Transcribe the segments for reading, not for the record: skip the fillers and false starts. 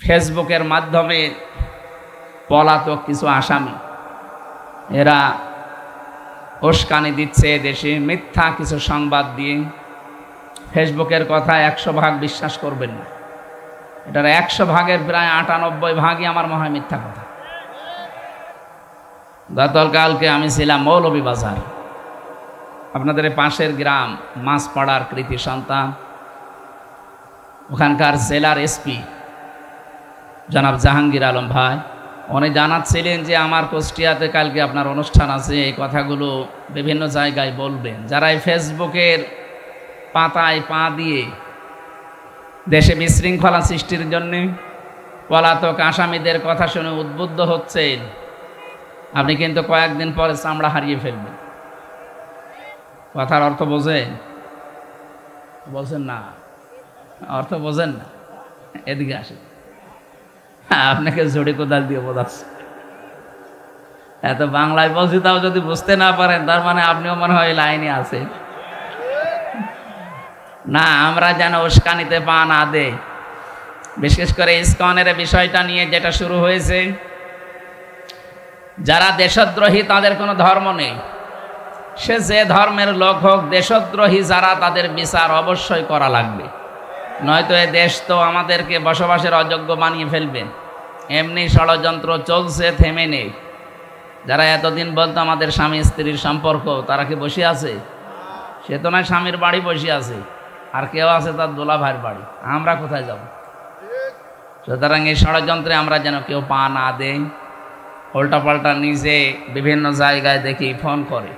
ফেসবুকের মাধ্যমে পলাতক কিছু আসামি, এরা উস্কানি দিচ্ছে দেশে মিথ্যা কিছু সংবাদ দিয়ে। ফেসবুকের কথা 100 ভাগ বিশ্বাস করবেন না, এটার 100 ভাগের প্রায় 98 ভাগই আমার মনে হয় মিথ্যা কথা। গতকালকে আমি ছিলাম মৌলভীবাজার, আপনাদের পাশের গ্রাম মাছপাড়ার কৃতি সন্তান। ওখানকার জেলার এসপি জনাব জাহাঙ্গীর আলম ভাই, উনি জানাচ্ছিলেন যে আমার কুষ্টিয়াতে কালকে আপনার অনুষ্ঠান আছে, এই কথাগুলো বিভিন্ন জায়গায় বলবেন। যারা এই ফেসবুকের পাতায় পা দিয়ে দেশে বিশৃঙ্খলা সৃষ্টির জন্যে পলাতক আসামিদের কথা শুনে উদ্বুদ্ধ হচ্ছেন, আপনি কিন্তু কয়েকদিন পরে চামড়া হারিয়ে ফেলবেন। কথার অর্থ বোঝেন? বলছেন না, অর্থ বোঝেন না? এদিকে আসেন, আপনাকে জড়ি কোদাল দিয়ে বোঝাচ্ছে। এত বাংলায় বলছি, তাও যদি বুঝতে না পারেন তার মানে আপনিও মনে হয় লাইনে আছেন না। আমরা যেন উস্কানিতে পা না দেই, বিশেষ করে ইসকনের বিষয়টা নিয়ে যেটা শুরু হয়েছে। যারা দেশদ্রোহী তাদের কোনো ধর্ম নেই, সে যে ধর্মের লোক হোক, দেশদ্রোহী যারা তাদের বিচার অবশ্যই করা লাগবে, নয়তো এ দেশ তো আমাদেরকে বসবাসের অযোগ্য বানিয়ে ফেলবেন। এমনি ষড়যন্ত্র চলছে, থেমে নেই। যারা এতদিন বলতো আমাদের স্বামী স্ত্রীর সম্পর্ক, তারা কি বসে আছে? সে তো নয় স্বামীর বাড়ি বসে আছে, আর কেউ আছে তার দোলা ভাইয়ের বাড়ি। আমরা কোথায় যাব? সুতরাং এই ষড়যন্ত্রে আমরা যেন কেউ পা না দেই। উল্টাপাল্টা নিজে বিভিন্ন জায়গায় দেখি ফোন করে,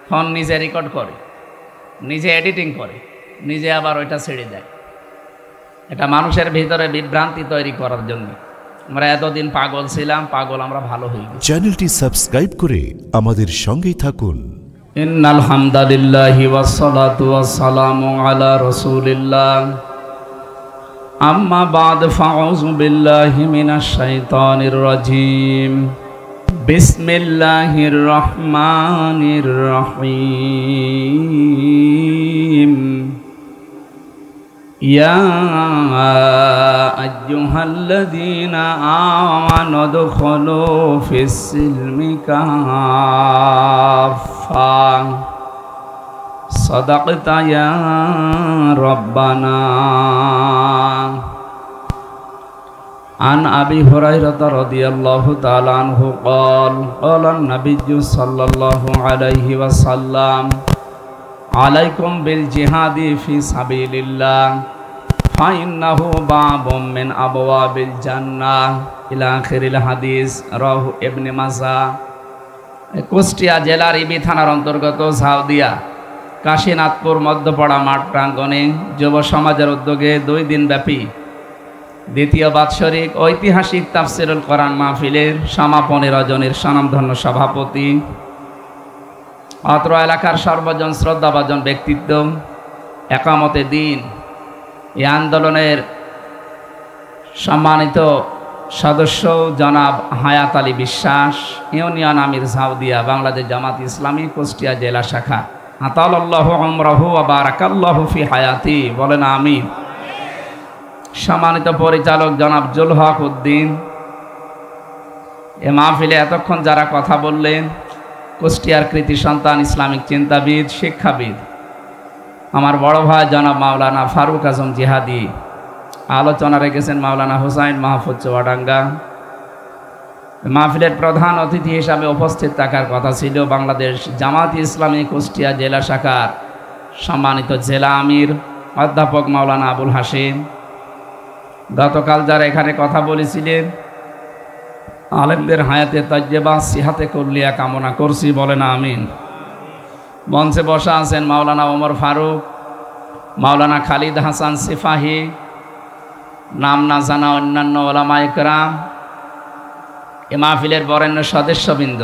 ফোন নিজে রেকর্ড করে, নিজে এডিটিং করে, নিজে আবার ওইটা ছেড়ে দেয়। এটা মানুষের ভিতরে বিভ্রান্তি তৈরি করার জন্য। আমরা এতদিন পাগল ছিলাম, পাগল আমরা ভালো হই। চ্যানেলটি সাবস্ক্রাইব করে আমাদের সঙ্গেই থাকুন। ইন্নাল হামদালিল্লাহি ওয়াসসালাতু ওয়াসসালামু আলা রাসূলিল্লাহ, আম্মা বাদ, ফাউযু বিল্লাহি মিনাশ শাইতানির রাজীম। বিসমিল্লাহির রহমানির রহিম। ইয়া আইয়ুহাল্লাযীনা আমানু দুখুলু ফিস-সিলমি কাফা। সাদাকতা ইয়া রাব্বানা। আন আবি হুরায়রা রাদিয়াল্লাহু তাআলা আনহু ক্বালা আন-নাবিয়্যু সাল্লাল্লাহু আলাইহি ওয়াসাল্লাম, আলাইকুম বিল জিহাদি ফি সাবিলিল্লাহ ফাইন্নাহু বাবুম মিন আবওয়াবিল জান্নাহ ইলা আখিরিল হাদিস। রাহু ইবনে মাজাহ। কুষ্টিয়া জেলার ইবি থানার অন্তর্গত ঝাউদিয়া কাশীনাথপুর মধ্যপাড়া মাঠ প্রাঙ্গণে যুব সমাজের উদ্যোগে 2 দিন ব্যাপী দ্বিতীয় বাৎসরিক ঐতিহাসিক তাফসিরুল কোরআন মাহফিলের সমাপনী রজনীর স্বনামধন্য সভাপতি, অত্র এলাকার সর্বজন শ্রদ্ধাভাজন ব্যক্তিত্ব, একামতে দিন এই আন্দোলনের সম্মানিত সদস্য জনাব হায়াত আলী বিশ্বাস, ইউনিয়ন আমির ঝাউদিয়া, বাংলাদেশ জামাত ইসলামী কুষ্টিয়া জেলা শাখা। আতালাল্লাহু উমরাহু ওয়া বারাকাল্লাহু ফি হায়াতি, বলেন আমিন। সম্মানিত পরিচালক জনাব জুল হক উদ্দিন, এ মাহফিলে এতক্ষণ যারা কথা বললেন, কুষ্টিয়ার কৃতি সন্তান, ইসলামিক চিন্তাবিদ, শিক্ষাবিদ, আমার বড় ভাই জনাব মাওলানা ফারুক আজম জিহাদি, আলোচনা রেখেছেন মাওলানা হুসাইন মাহফুজ চুয়াডাঙ্গা। মাহফিলের প্রধান অতিথি হিসাবে উপস্থিত থাকার কথা ছিল বাংলাদেশ জামাত ইসলামী কুষ্টিয়া জেলা শাখার সম্মানিত জেলা আমির অধ্যাপক মাওলানা আবুল হাশিম। গতকাল যারা এখানে কথা বলেছিলেন, আলেমদের হায়াতে তাজ্জেবা সিহাতে কুল্লিয়া কামনা করছি, বলেন আমিন। মঞ্চে বসা আছেন মাওলানা ওমর ফারুক, মাওলানা খালিদ হাসান সিফাহি, নাম না জানা অন্যান্য ওলামা ইকরাম, এ মাহফিলের বরেণ্য সদস্যবৃন্দ,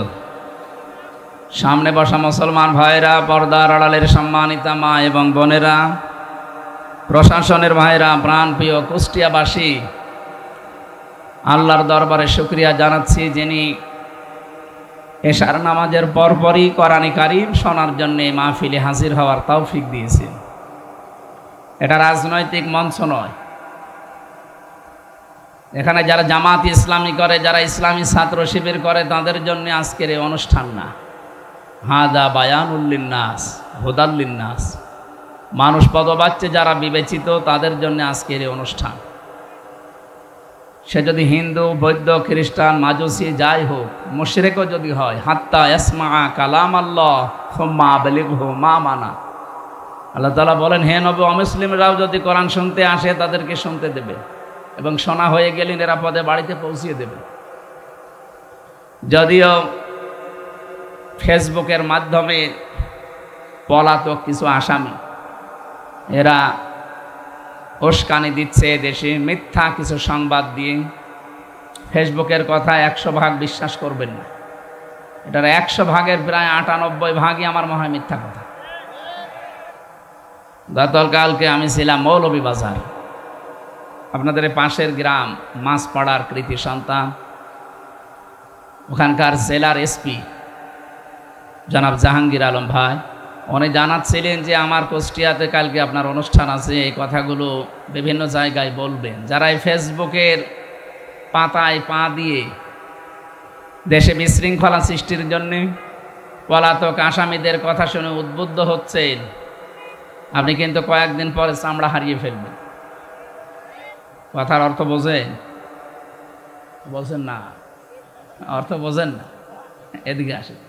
সামনে বসা মুসলমান ভাইরা, পর্দার আড়ালের সম্মানিতা মা এবং বোনেরা, প্রশাসনের ভাইরা, প্রাণপ্রিয় কুষ্টিয়াবাসী, আল্লাহর দরবারে শুকরিয়া জানাচ্ছি যিনি এশার নামাজের পরপরই কোরআনে কারীম শোনার জন্য মাহফিলে হাজির হওয়ার তৌফিক দিয়েছেন। এটা রাজনৈতিক মঞ্চ নয়, এখানে যারা জামাত ইসলামী করে, যারা ইসলামী ছাত্র শিবির করে, তাদের জন্য আজকের এই অনুষ্ঠান না। হাদা বায়ানুল লিন্নাস হুদাল লিন্নাস, মানুষ পদবাচ্চে যারা বিবেচিত তাদের জন্য আজকের এই অনুষ্ঠান। সে যদি হিন্দু, বৌদ্ধ, খ্রিস্টান, মাজুসি যাই হোক, মুশরিকও যদি হয়, হাত্তা ইয়াসমা কালাম আল্লাহ সুম্মা আবলিগহু মা মানা। আল্লাহ তাআলা বলেন, হে নবী, অমুসলিমরাও যদি কোরআন শুনতে আসে তাদেরকে শুনতে দেবে এবং শোনা হয়ে গেলে নিরাপদে বাড়িতে পৌঁছিয়ে দেবে। যদিও ফেসবুকের মাধ্যমে পলাতক কিছু আসামি এরা উস্কানি দিচ্ছে দেশে, মিথ্যা কিছু সংবাদ দিয়ে। ফেসবুকের কথা 100 ভাগ বিশ্বাস করবেন না, এটার 100 ভাগের প্রায় 98 ভাগই আমার মনে হয় মিথ্যা কথা। গতকালকে আমি ছিলাম মৌলভীবাজার, আপনাদের পাশের গ্রাম মাছপাড়ার কৃতি সন্তান। ওখানকার জেলার এসপি জনাব জাহাঙ্গীর আলম ভাই, উনি জানাচ্ছিলেন যে আমার কুষ্টিয়াতে কালকে আপনার অনুষ্ঠান আছে, এই কথাগুলো বিভিন্ন জায়গায় বলবেন। যারা এই ফেসবুকের পাতায় পা দিয়ে দেশে বিশৃঙ্খলা সৃষ্টির জন্যে পলাতক আসামিদের কথা শুনে উদ্বুদ্ধ হচ্ছেন, আপনি কিন্তু কয়েকদিন পরে চামড়া হারিয়ে ফেলবেন। কথার অর্থ বোঝেন? বলছেন না, অর্থ বোঝেন না? এদিকে আসেন,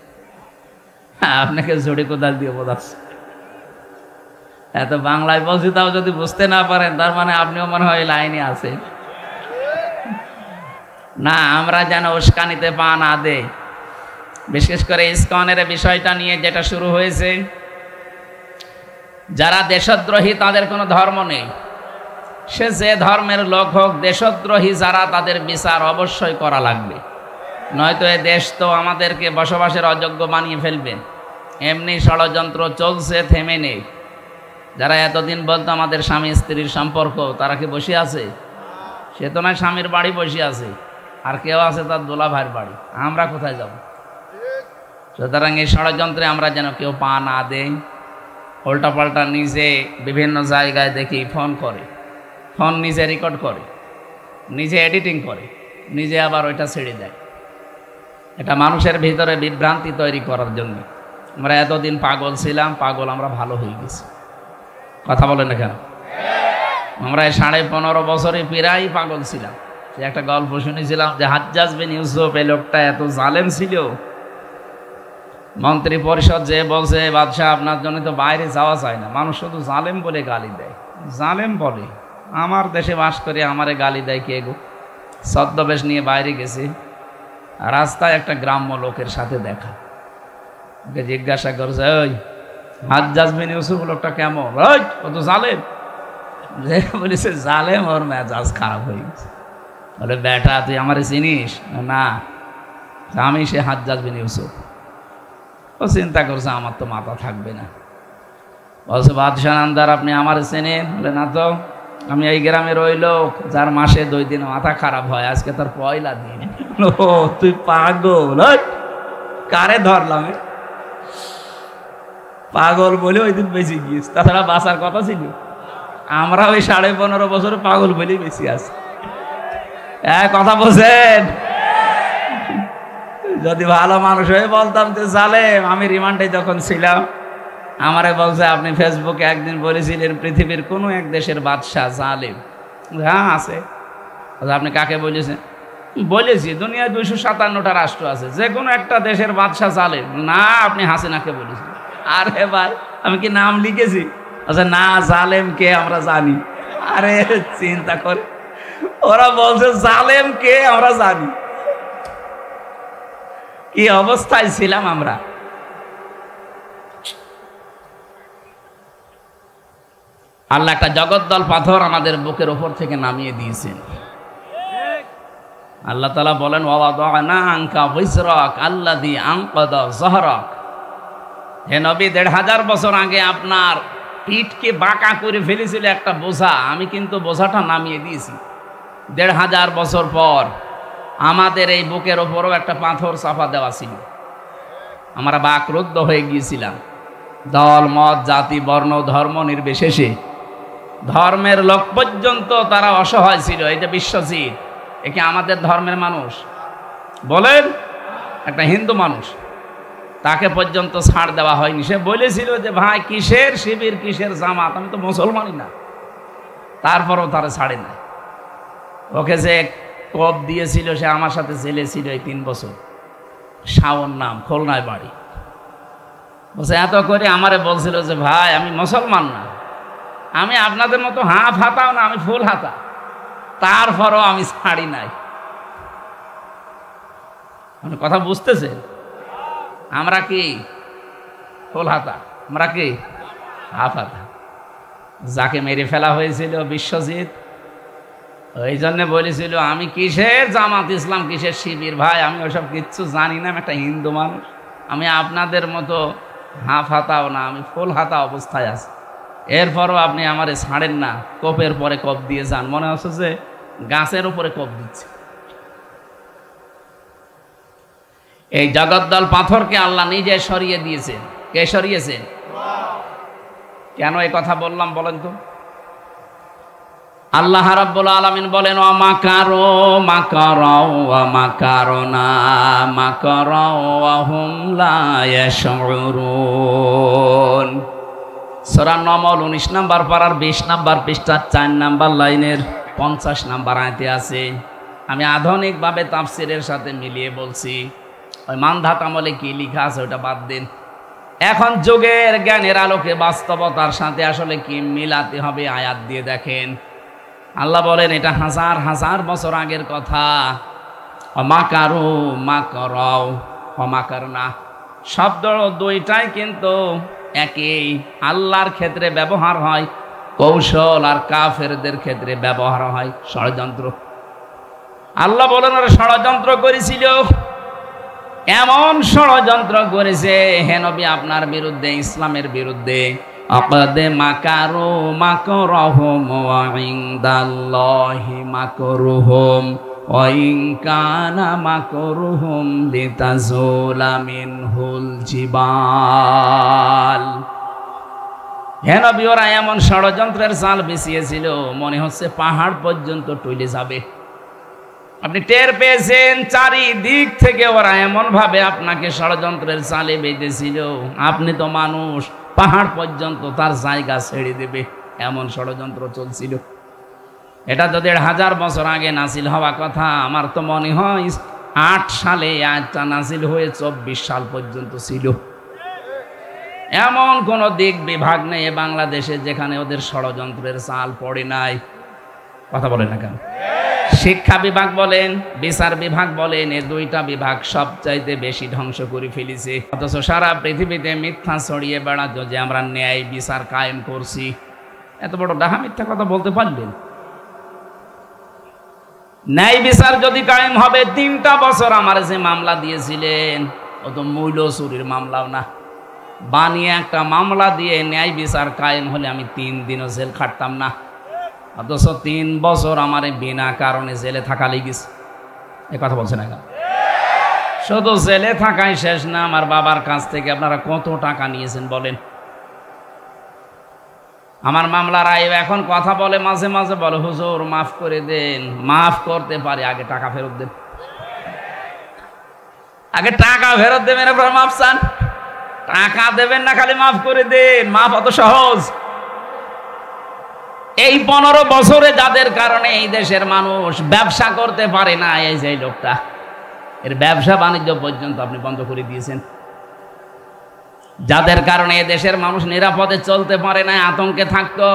আপনাকে জড়ি কোদাল দিয়ে বোঝাচ্ছে। এত বাংলায় বলছি, তাও যদি বুঝতে না পারেন তার মানে আপনিও মনে হয় লাইনে আছেন না। আমরা যেন উস্কানিতে পা না দেই, বিশেষ করে ইসকনের বিষয়টা নিয়ে যেটা শুরু হয়েছে। যারা দেশদ্রোহী তাদের কোনো ধর্ম নেই, সে যে ধর্মের লোক হোক, দেশদ্রোহী যারা তাদের বিচার অবশ্যই করা লাগবে, নয়তো এ দেশ তো আমাদেরকে বসবাসের অযোগ্য বানিয়ে ফেলবেন। এমনি ষড়যন্ত্র চলছে, থেমে নেই। যারা এতদিন বলতো আমাদের স্বামী স্ত্রীর সম্পর্ক, তারা কি বসে আছে? সে তো নয় স্বামীর বাড়ি বসে আছে, আর কেউ আছে তার দোলা ভাইয়ের বাড়ি। আমরা কোথায় যাব? সুতরাং এই ষড়যন্ত্রে আমরা যেন কেউ পা না দেই। উল্টাপাল্টা নিজে বিভিন্ন জায়গায় দেখি ফোন করে, ফোন নিজে রেকর্ড করে, নিজে এডিটিং করে, নিজে আবার ওইটা ছেড়ে দেয়। এটা মানুষের ভিতরে বিভ্রান্তি তৈরি করার জন্য। আমরা এতদিন পাগল ছিলাম, পাগল আমরা ভালো হয়ে গেছি। কথা বলেন না কেন? আমরা 15.5 বছরে প্রায় পাগল ছিলাম। সে একটা গল্প শুনেছিলাম যে হাজ্জাজ বিন ইউসুফ, এই লোকটা এত জালেম ছিল, মন্ত্রী পরিষদ যে বলছে, বাদশাহ আপনার জন্য তো বাইরে যাওয়া যায় না, মানুষ শুধু জালেম বলে গালি দেয়। জালেম বলে? আমার দেশে বাস করে আমারে গালি দেয় কে গো? ছদ্মবেশ নিয়ে বাইরে গেছি, রাস্তায় একটা গ্রাম্য লোকের সাথে দেখা, ওকে জিজ্ঞাসা করছে, ওই হাজ্জাজ বিন ইউসুফ লোকটা কেমন? ওই ও তো জালেম। যে বলেছে জালেম, ওর মেজাজ খারাপ হয়ে গেছে। বলে, বেটা তুই আমারে চিনিস? না। আমি সে হাজ্জাজ বিন ইউসুফ। ও চিন্তা করছে আমার তো মাথা থাকবে না। বলছে, বাদশাহ নামদার আপনি আমার চেনেন? বলে, না তো। আমি এই গ্রামের ওই লোক যার মাসে 2 দিন মাথা খারাপ হয়, আজকে তার পয়লা দিন। ও তুই পাগল? কারে ধরলাম? পাগল বলে ওই দিন বেঁচে গিয়েছে, তাছাড়া বাঁচার কথা ছিল। আমরা ওই 15.5 বছরে পাগল বলেই বেশি আছি। কথা বলছেন? যদি ভালো মানুষ হয়ে বলতাম যে জালেম। আমি রিমান্ডে যখন ছিলাম, আমারে বলছে, আপনি ফেসবুকে একদিন বলেছিলেন পৃথিবীর কোনো এক দেশের বাদশাহ জালেম। হ্যাঁ আছে। আপনি কাকে বলেছেন? বলেছি দুনিয়ায় 257টা রাষ্ট্র আছে, যে কোনো একটা দেশের বাদশাহ জালেম। না, আপনি হাসিনাকে বলেছেন। আরে ভাই, আমি কি নাম লিখেছি? আচ্ছা না, জালেম কে আমরা জানি। আরে চিন্তা করে, ওরা বলছে জালেম কে আমরা জানি। কি অবস্থায় ছিলাম আমরা! আল্লাহ একটা জগদ্দল পাথর আমাদের বুকের ওপর থেকে নামিয়ে দিয়েছেন। আল্লাহ তাআলা বলেন, ওয়াদানা আনকা বিজরাক আল্লাযী আনকাদা যহরাক। হে নবী, 1500 বছর আগে আপনার পিঠকে বাঁকা করে ফেলেছিল একটা বোঝা, আমি কিন্তু বোঝাটা নামিয়ে দিয়েছি। 1500 বছর পর আমাদের এই বুকের ওপরও একটা পাথর চাপা দেওয়া ছিল। আমরা বাকরুদ্ধ হয়ে গিয়েছিলাম। দল মত জাতি বর্ণ ধর্ম নির্বিশেষে ধর্মের লোক পর্যন্ত তারা অসহায় ছিল। এই যে বিশ্বজিৎ, একে আমাদের ধর্মের মানুষ বলেন, একটা হিন্দু মানুষ, তাকে পর্যন্ত ছাড় দেওয়া হয়নি। সে বলেছিল যে ভাই কিসের শিবির কিসের জামাত, আমি তো মুসলমানই না, তারপরও তারা ছাড়ে নাই। ওকে যে কব দিয়েছিল সে আমার সাথে জেলে ছিল এই 3 বছর, শাওন নাম, খুলনায় বাড়ি। বলছে এত করে আমারে বলছিল যে ভাই আমি মুসলমান না, আমি আপনাদের মতো হাফ হাতাও না, আমি ফুল হাতা, তারপরও আমি ছাড়ি নাই। মানে কথা বুঝতেছেন? আমরা কি ফুল হাতা, আমরা কি হাফ হাতা। যাকে মেরে ফেলা হয়েছিল বিশ্বজিৎ, ওই জন্য বলেছিল আমি কিসের জামাত ইসলাম কিসের শিবির, ভাই আমি ওসব কিচ্ছু জানি না, আমি একটা হিন্দু মানুষ, আমি আপনাদের মতো হাফ হাতাও না, আমি ফুল হাতা অবস্থায় আছি। এরপরও আপনি আমারে ছাড়েন না, কোপের পরে কোপ দিয়ে যান, মনে হচ্ছে যে গাছের উপরে কোপ দিচ্ছে। এই জগদ্দল পাথরকে আল্লাহ নিজে সরিয়ে দিয়েছেন। কে সরিয়েছেন? কেন এই কথা বললাম বলেন তো? আল্লাহ রাব্বুল আলামিন বলেন ওয়া মাকারু মাকারাও ওয়া মাকারনা মাকারাও ওয়া হুম লা ইয়াশউরুন। সূরা নমল 19 নম্বর পারার 20 নম্বর পৃষ্ঠা 4 নম্বর লাইনের 50 নম্বর আয়াতে আছে। আমি আধুনিকভাবে তাফসীরের সাথে মিলিয়ে বলছি, ওই মানধাত আমলে কি লেখা আছে ওটা বাদ দিন। এখন যুগের জ্ঞানের আলোকে বাস্তবতার সাথে আসলে কি মিলাতে হবে আয়াত দিয়ে দেখেন। আল্লাহ বলেন এটা হাজার হাজার বছর আগের কথা। মাকারু মাকারাও মাকারনা শব্দ দুইটাই কিন্তু একই, আল্লাহর ক্ষেত্রে ব্যবহার হয় কৌশল, আর কাফেরদের ক্ষেত্রে ব্যবহার হয় ষড়যন্ত্র। আল্লাহ বলেন ওরা ষড়যন্ত্র করেছিল, এমন ষড়যন্ত্র করেছে হে নবী আপনার বিরুদ্ধে, ইসলামের বিরুদ্ধে। আকাদে মাকারু মাকরহুম ওয়া ইনদাল্লাহি মাকরুহুম ওয়া ইন কানা মাকরুহুম লিতাজুলা মিনহুল জিবাল। হে নবী ওরা এমন ষড়যন্ত্রের জাল বিছিয়েছিল মনে হচ্ছে পাহাড় পর্যন্ত টুলে যাবে। আপনি টের পেয়েছেন চারিদিক থেকে ওরা এমন ভাবে আপনাকে ষড়যন্ত্রের জালে বেঁধেছিল, আপনি তো মানুষ, পাহাড় পর্যন্ত তার জায়গা ছেড়ে দেবে, এমন ষড়যন্ত্র চলছিল। এটা তো 1500 বছর আগে নাজিল হওয়া কথা। আমার তো মনে হয় 8 সালে আয়াতটা নাজিল হয়ে 24 সাল পর্যন্ত ছিল। এমন কোন দিক বিভাগ নেই বাংলাদেশে যেখানে ওদের ষড়যন্ত্রের জাল পড়ে নাই। কথা বলে না কেন? শিক্ষা বিভাগ বলেন, বিচার বিভাগ বলেন, এই দুইটা বিভাগ সবচাইতে বেশি ধ্বংস করে ফেলেছে। অথচ সারা পৃথিবীতে মিথ্যা ছড়িয়ে বেড়াতো যে আমরা ন্যায় বিচার কায়েম করছি। এত বড় ডাহা মিথ্যা কথা বলতে পারলেন? ন্যায় বিচার যদি কায়েম হবে, 3টা বছর আমার যে মামলা দিয়েছিলেন ও তো মূল্য চুরির মামলাও না, বানিয়ে একটা মামলা দিয়ে ন্যায় বিচার কায়েম হলে আমি 3 দিনও জেল খাটতাম না। অথচ 3 বছর আমার বিনা কারণে জেলে থাকা লেগেছে। এ কথা বলছে না? শুধু জেলে থাকাই শেষ না, আমার বাবার কাছ থেকে আপনারা কত টাকা নিয়েছেন বলেন? আমার মামলার আয় এখন কথা বলে, মাঝে মাঝে বলে হুজুর মাফ করে দেন। মাফ করতে পারে, আগে টাকা ফেরত দেন। আগে টাকা ফেরত দেবেন, এরপর মাফ চান। টাকা দেবেন না, খালি মাফ করে দেন। মাফ অত সহজ? এই 15 বছরে যাদের কারণে এই দেশের মানুষ ব্যবসা করতে পারে না, এই যে লোকটা, এর ব্যবসা বাণিজ্য পর্যন্ত আপনি বন্ধ করে দিয়েছেন। যাদের কারণে এই দেশের মানুষ নিরাপদে চলতে পারে না, আতঙ্কে থাকতো,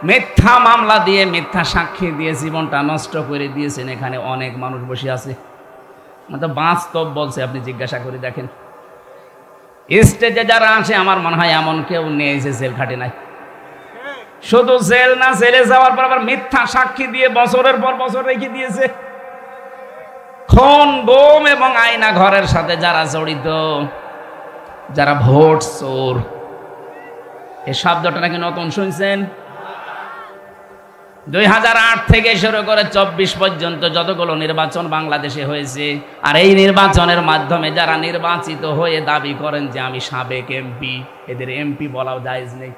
মিথ্যা মামলা দিয়ে মিথ্যা সাক্ষী দিয়ে জীবনটা নষ্ট করে দিয়েছেন। এখানে অনেক মানুষ বসে আছে, তো বাস্তব বলছে, আপনি জিজ্ঞাসা করে দেখেন। স্টেজে যারা আসে আমার মনে হয় এমন কেউ নেই যে জেল খাটে নাই। শুধু জেল না, জেলে যাওয়ার পর আবার মিথ্যা সাক্ষী দিয়ে বছরের পর বছর রেখে দিয়েছে। খুন, গুম এবং আয়না ঘরের সাথে যারা জড়িত, যারা ভোট চোর, এই শব্দটা নাকি নতুন শুনছেন? 2008 থেকে শুরু করে 24 পর্যন্ত যতগুলো নির্বাচন বাংলাদেশে হয়েছে, আর এই নির্বাচনের মাধ্যমে যারা নির্বাচিত হয়ে দাবি করেন যে আমি সাবেক এমপি, এদের এমপি বলাও জায়েজ নেই।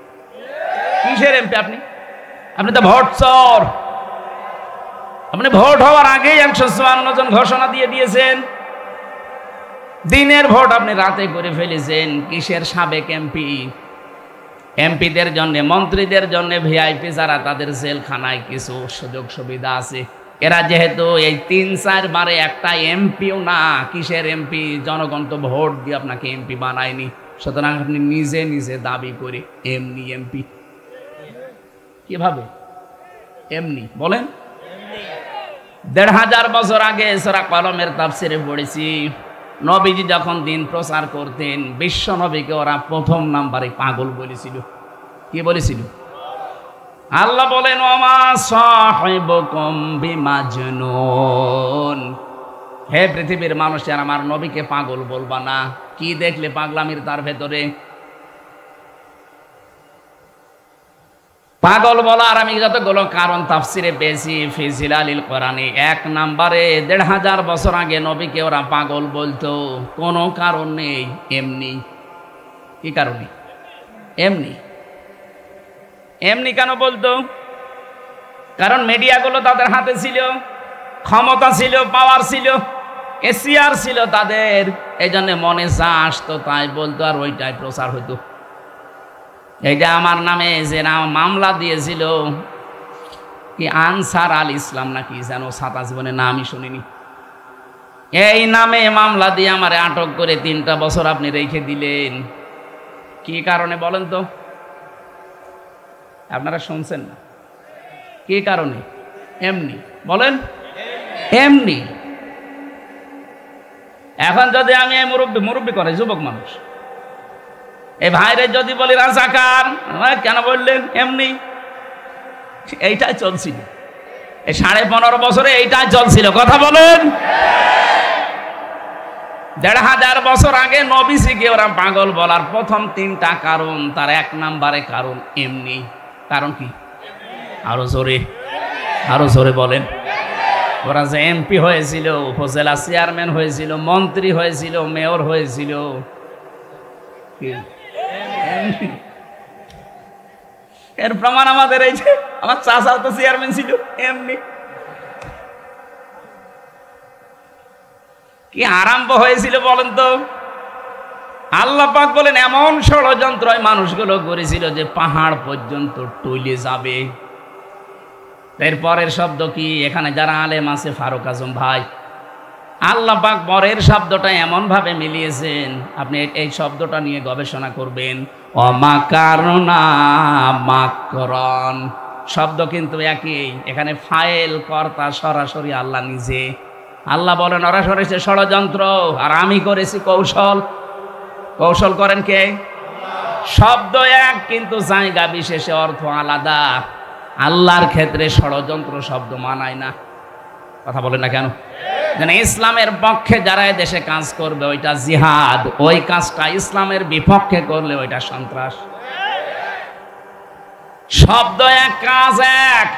কিসের এমপি আপনি? আপনি তো ভোট চোর। আপনি ভোট হওয়ার আগেই 154 জন ঘোষণা দিয়ে দিয়েছেন। দিনের ভোট আপনি রাতে করে ফেলেছেন। কিসের সাবেক এমপি? এমপিদের জন্য, মন্ত্রীদের জন্য ভিআইপি যারা, তাদের জেলখানায় কিছু সুযোগ সুবিধা আছে। এরা যেহেতু এই 3-4 বারে একটা এমপিও না, কিসের এমপি? জনগণ তো ভোট দিয়ে আপনাকে এমপি বানায়নি, সুতরাং আপনি নিজে নিজে দাবি করে এমনি এমপি। কিভাবে এমনি বলেন? 1500 বছর আগে সূরা কলমের তাফসিরে পড়েছি, নবীজি যখন দিন প্রচার করতেন, বিশ্ব নবীকে ওরা প্রথম নাম্বারে পাগল বলেছিল। কি বলেছিল? আল্লাহ বলেন, ওমা সাহিবুকুম বিমাজনুন, হে পৃথিবীর মানুষের, আমার নবীকে পাগল বলবা না। কি দেখলে পাগলামির তার ভেতরে? পাগল বলার আমি যতগুলো কারণ তাফসিরে পেয়েছি ফি জিলালিল কোরআনে, 1 নম্বরে 1500 বছর আগে নবীকে ওরা পাগল বলতো, কোনো কারণ নেই, এমনি। কি কারণে? এমনি। এমনি কেন বলতো? কারণ মিডিয়াগুলো তাদের হাতে ছিল, ক্ষমতা ছিল, পাওয়ার ছিল, এসিআর ছিল তাদের, এই জন্য মনে যা আসতো তাই বলতো, আর ওইটাই প্রচার হইতো। এই যে আমার নামে যে মামলা দিয়েছিল, কি আনসার আল ইসলাম নাকি যেন, ছাতা জীবনে নামই শুনিনি, এই নামে মামলা দিয়ে আমারে আটক করে 3টা বছর আপনি রেখে দিলেন। কি কারণে বলেন তো? আপনারা শুনছেন না? কি কারণে? এমনি। বলেন, এমনি। এখন যদি আমি মুরব্বী করে যুবক মানুষ, এই ভাইরে যদি বলি রাজাকার, কেন বললেন? এমনি। এইটাই চলছিল এই 15.5 বছরে, এইটাই চলছিল। কথা বলেন। 1500 বছর আগে নবীজিকে ওরা পাগল বলার প্রথম 3টা কারণ, তার 1 নম্বরে কারণ এমনি। কারণ কি? আরো জোরে বলেন। ওরা যে এমপি হয়েছিল, উপজেলা চেয়ারম্যান হয়েছিল, মন্ত্রী হয়েছিল, মেয়র হয়েছিল, এর প্রমাণ আমাদের এই যে আমার চাচাও তো চেয়ারম্যান ছিল, এমনি। কি আরম্ভ হয়েছিল বলেন তো? আল্লাহ পাক বলেন, এমন ষড়যন্ত্র মানুষগুলো করেছিল যে পাহাড় পর্যন্ত টইলে যাবে। এরপরের শব্দ কি? এখানে যারা আলেম আছে, ফারুক আজম ভাই, আল্লাহ পাক পরের শব্দটা এমন ভাবে মিলিয়েছেন, আপনি এই শব্দটা নিয়ে গবেষণা করবেন। অমাকারনা মাকরন, শব্দ কিন্তু একই। এখানে ফাইল কর্তা সরাসরি আল্লাহ নিজে। আল্লাহ বলেন, ওরা করেছে ষড়যন্ত্র আর আমি করেছি কৌশল। কৌশল করেন কে? শব্দ এক, কিন্তু জায়গা বিশেষে অর্থ আলাদা। আল্লাহর ক্ষেত্রে ষড়যন্ত্র শব্দ মানায় না। কথা বলেন না কেন? ইসলামের পক্ষে যারা দেশে কাজ করবে ওইটা জিহাদ, ওই কাজটা ইসলামের বিপক্ষে করলে ওইটা সন্ত্রাস। শব্দ এক, কাজ এক,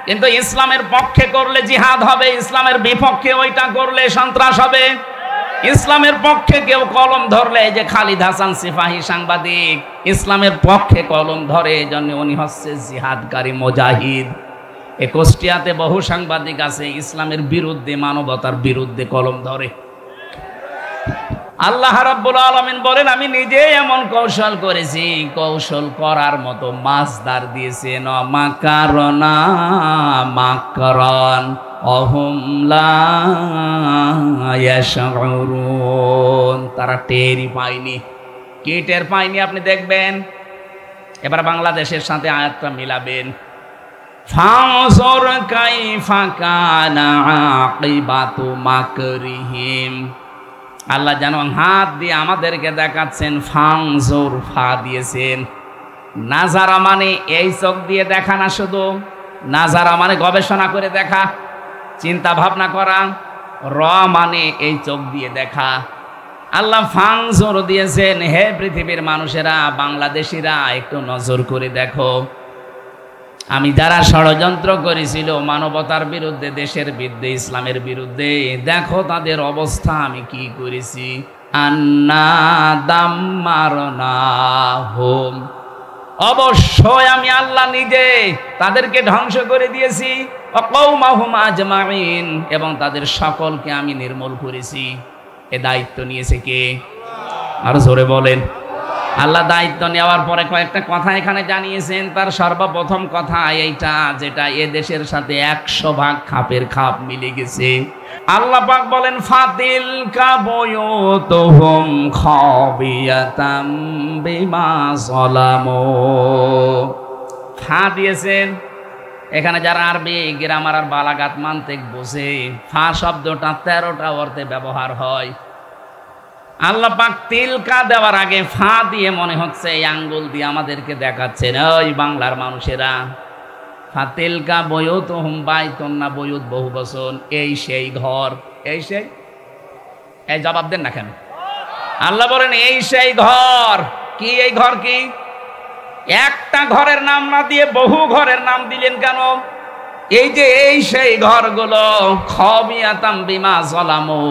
কিন্তু ইসলামের পক্ষে করলে জিহাদ হবে, ইসলামের বিপক্ষে ওইটা করলে সন্ত্রাস হবে। ইসলামের পক্ষে কেউ কলম ধরলে, যে খালিদ হাসান সিপাহী সাংবাদিক ইসলামের পক্ষে কলম ধরে, এই জন্য উনি হচ্ছে জিহাদকারী মুজাহিদ। কুষ্টিয়াতে বহু সাংবাদিক আছে ইসলামের বিরুদ্ধে, মানবতার বিরুদ্ধে কলম ধরে। আল্লাহ রাব্বুল আলামিন বলেন, আমি নিজে এমন কৌশল করেছি, কৌশল করার মতো মাসদার দিয়েছেন। মাকারনা মাকরান অহুম লা ইয়াশউরুন, তারা টেরই পায়নি। কি টের পায়নি আপনি দেখবেন। এবার বাংলাদেশের সাথে আয়াতটা মিলাবেন। ফানজুর কাইফা কানা আকিবাতু মাকরিহিম, আল্লাহ যেন হাত দিয়ে আমাদেরকে দেখাচ্ছেন। ফানজুর, ফা দিয়েছেন। নাজারা মানে এই চোখ দিয়ে দেখা না, শুধু নাজারা মানে গবেষণা করে দেখা, চিন্তা ভাবনা করা। র মানে এই চোখ দিয়ে দেখা। আল্লাহ ফানজুর দিয়েছেন, হে পৃথিবীর মানুষেরা, বাংলাদেশিরা একটু নজর করে দেখো, আমি যারা ষড়যন্ত্র করেছিল মানবতার বিরুদ্ধে, দেশের বিরুদ্ধে, ইসলামের বিরুদ্ধে, দেখো তাদের অবস্থা আমি কি করেছি। আন্না দাম্মারনাহুম, অবশ্যই আমি আল্লাহ নিজে তাদেরকে ধ্বংস করে দিয়েছি। ওয়া কওমাহুম আজমাইন, এবং তাদের সকলকে আমি নির্মূল করেছি। এ দায়িত্ব নিয়েছে কে? আর জোরে বলেন। আল্লাহ দায়িত্ব নেওয়ার পরে কয়েকটা কথা এখানে জানিয়েছেন। তার সর্বপ্রথম কথা এইটা, যেটা এ দেশের সাথে 100 ভাগ খাপের খাপ মিলে গেছে। আল্লাহ পাক বলেন ফাতিলকা বুয়ুতুহুম খাবিয়াতাম বিমা যালামু। ফা দিয়েছেন এখানে যারা আরবি গ্রামার আর বালাগাত মানতিক বোঝে, ফা শব্দটা 13টা অর্থে ব্যবহার হয়। আল্লাহ পাক তিলকা দেওয়ার আগে ফা দিয়ে মনে হচ্ছে এই আঙ্গুল দিয়ে আমাদেরকে দেখাচ্ছেন, ওই বাংলার মানুষেরা, ফাতিলকা বুয়ুতুহুম, বাইতুন না বুয়ুত বহু বচন, এই সেই ঘর, এই সেই, এই জবাব দেন না কেন? আল্লাহ বলেন এই সেই ঘর। কি এই ঘর? কি একটা ঘরের নাম না দিয়ে বহু ঘরের নাম দিলেন কেন? এই যে এই সেই ঘরগুলো খাবিয়াতাম বিমা যালামু,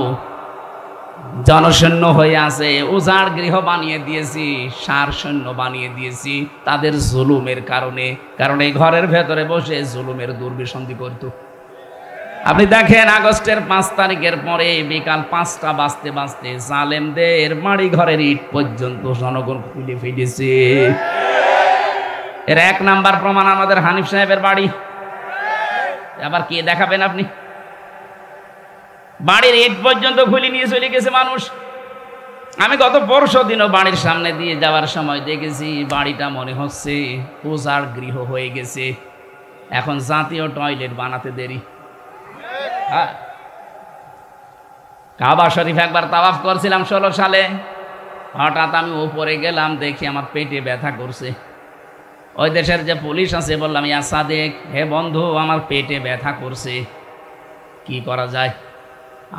জনশূন্য হয়ে আছে, উজাড় গৃহ বানিয়ে দিয়েছি, সার শূন্য বানিয়ে দিয়েছি তাদের জুলুমের কারণে। কারণ এই ঘরের ভেতরে বসে জুলুমের দুর্বিসন্ধি করত। আপনি দেখেন আগস্টের 5 তারিখের পরে বিকাল 5টা বাজতে বাজতে জালেমদের বাড়ি ঘরের ইট পর্যন্ত জনগণ খুলে ফেলেছে। এর 1 নাম্বার প্রমাণ আমাদের হানিফ সাহেবের বাড়ি। আবার কে দেখাবেন আপনি? বাড়ির ইট পর্যন্ত খুলে নিয়ে চলে গেছে মানুষ। আমি গত পরশু দিনও বাড়ির সামনে দিয়ে যাওয়ার সময় দেখেছি বাড়িটা মনে হচ্ছে উজাড় গৃহ হয়ে গেছে। এখন জাতীয় টয়লেট বানাতে দেরি। হ্যাঁ, কাবা শরীফ একবার তাওয়াফ করছিলাম 16 সালে। হঠাৎ আমি উপরে গেলাম, দেখি আমার পেটে ব্যথা করছে। ওই দেশের যে পুলিশ আছে বললাম, ইয়া সাদেক, হে বন্ধু, আমার পেটে ব্যথা করছে, কি করা যায়?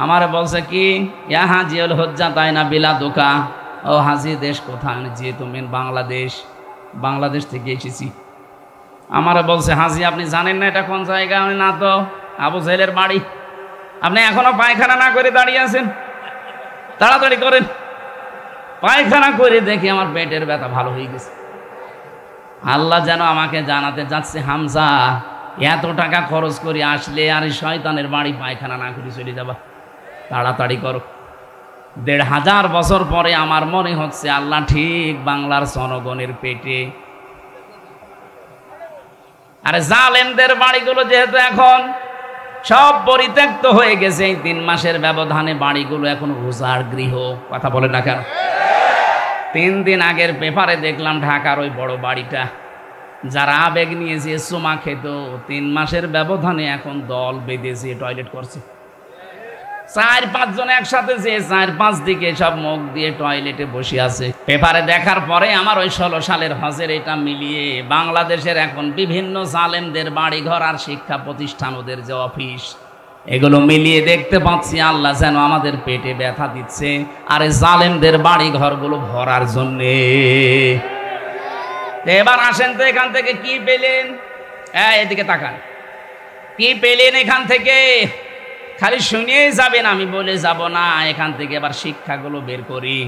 আমার বলছে কি, ইয়া হাজিউল হজ্জা তাই না বিলা দোকা। ও হাজি দেশ কোথায়? যে তুমি বাংলাদেশ, বাংলাদেশ থেকে এসেছি। আমার বলছে, হাজি আপনি জানেন না এটা কোন জায়গা? আমি না তো, আবু জাহেলের বাড়ি। আপনি এখনো পায়খানা না করে দাঁড়িয়ে আছেন, তাড়াতাড়ি করেন। পায়খানা করে দেখি আমার পেটের ব্যথা ভালো হয়ে গেছে। আল্লাহ যেন আমাকে জানাতে যাচ্ছে, হামজা এত টাকা খরচ করে আসলে আর শয়তানের বাড়ি পায়খানা না করে চলে যাবা, তাড়াতাড়ি করো। 1500 বছর পরে আমার মনে হচ্ছে আল্লাহ ঠিক বাংলার জনগণের পেটে। আরে জালেমদের বাড়িগুলো যেহেতু এখন সব পরিত্যক্ত হয়ে গেছে, এই 3 মাসের ব্যবধানে বাড়িগুলো এখন উজাড় গৃহ। কথা বলে না কেন? 3 দিন আগের পেপারে দেখলাম ঢাকার ওই বড় বাড়িটা, যারা আবেগ নিয়েছে চুমা খেত, 3 মাসের ব্যবধানে এখন দল বেঁধেছে, টয়লেট করছে। 4-5 জন একসাথে, যে 4-5 দিকে সব মুখ দিয়ে টয়লেটে বসে আছে। পেপারে দেখার পরে আমার ওই 16 সালের হজের এটা মিলিয়ে বাংলাদেশের এখন বিভিন্ন জালেমদের বাড়িঘর আর শিক্ষা প্রতিষ্ঠান, ওদের যে অফিস, এগুলো মিলিয়ে দেখতে পাচ্ছি আল্লাহ যেন আমাদের পেটে ব্যথা দিচ্ছে, আর এই জালেমদের বাড়ি ঘরগুলো ভরার জন্যে। এবার আসেন তো, এখান থেকে কি পেলেন? এদিকে তাকান, কি পেলেন এখান থেকে? খালি শুনিয়ে যাবেন, আমি বলে যাব না। এখান থেকে এবার শিক্ষাগুলো বের করি।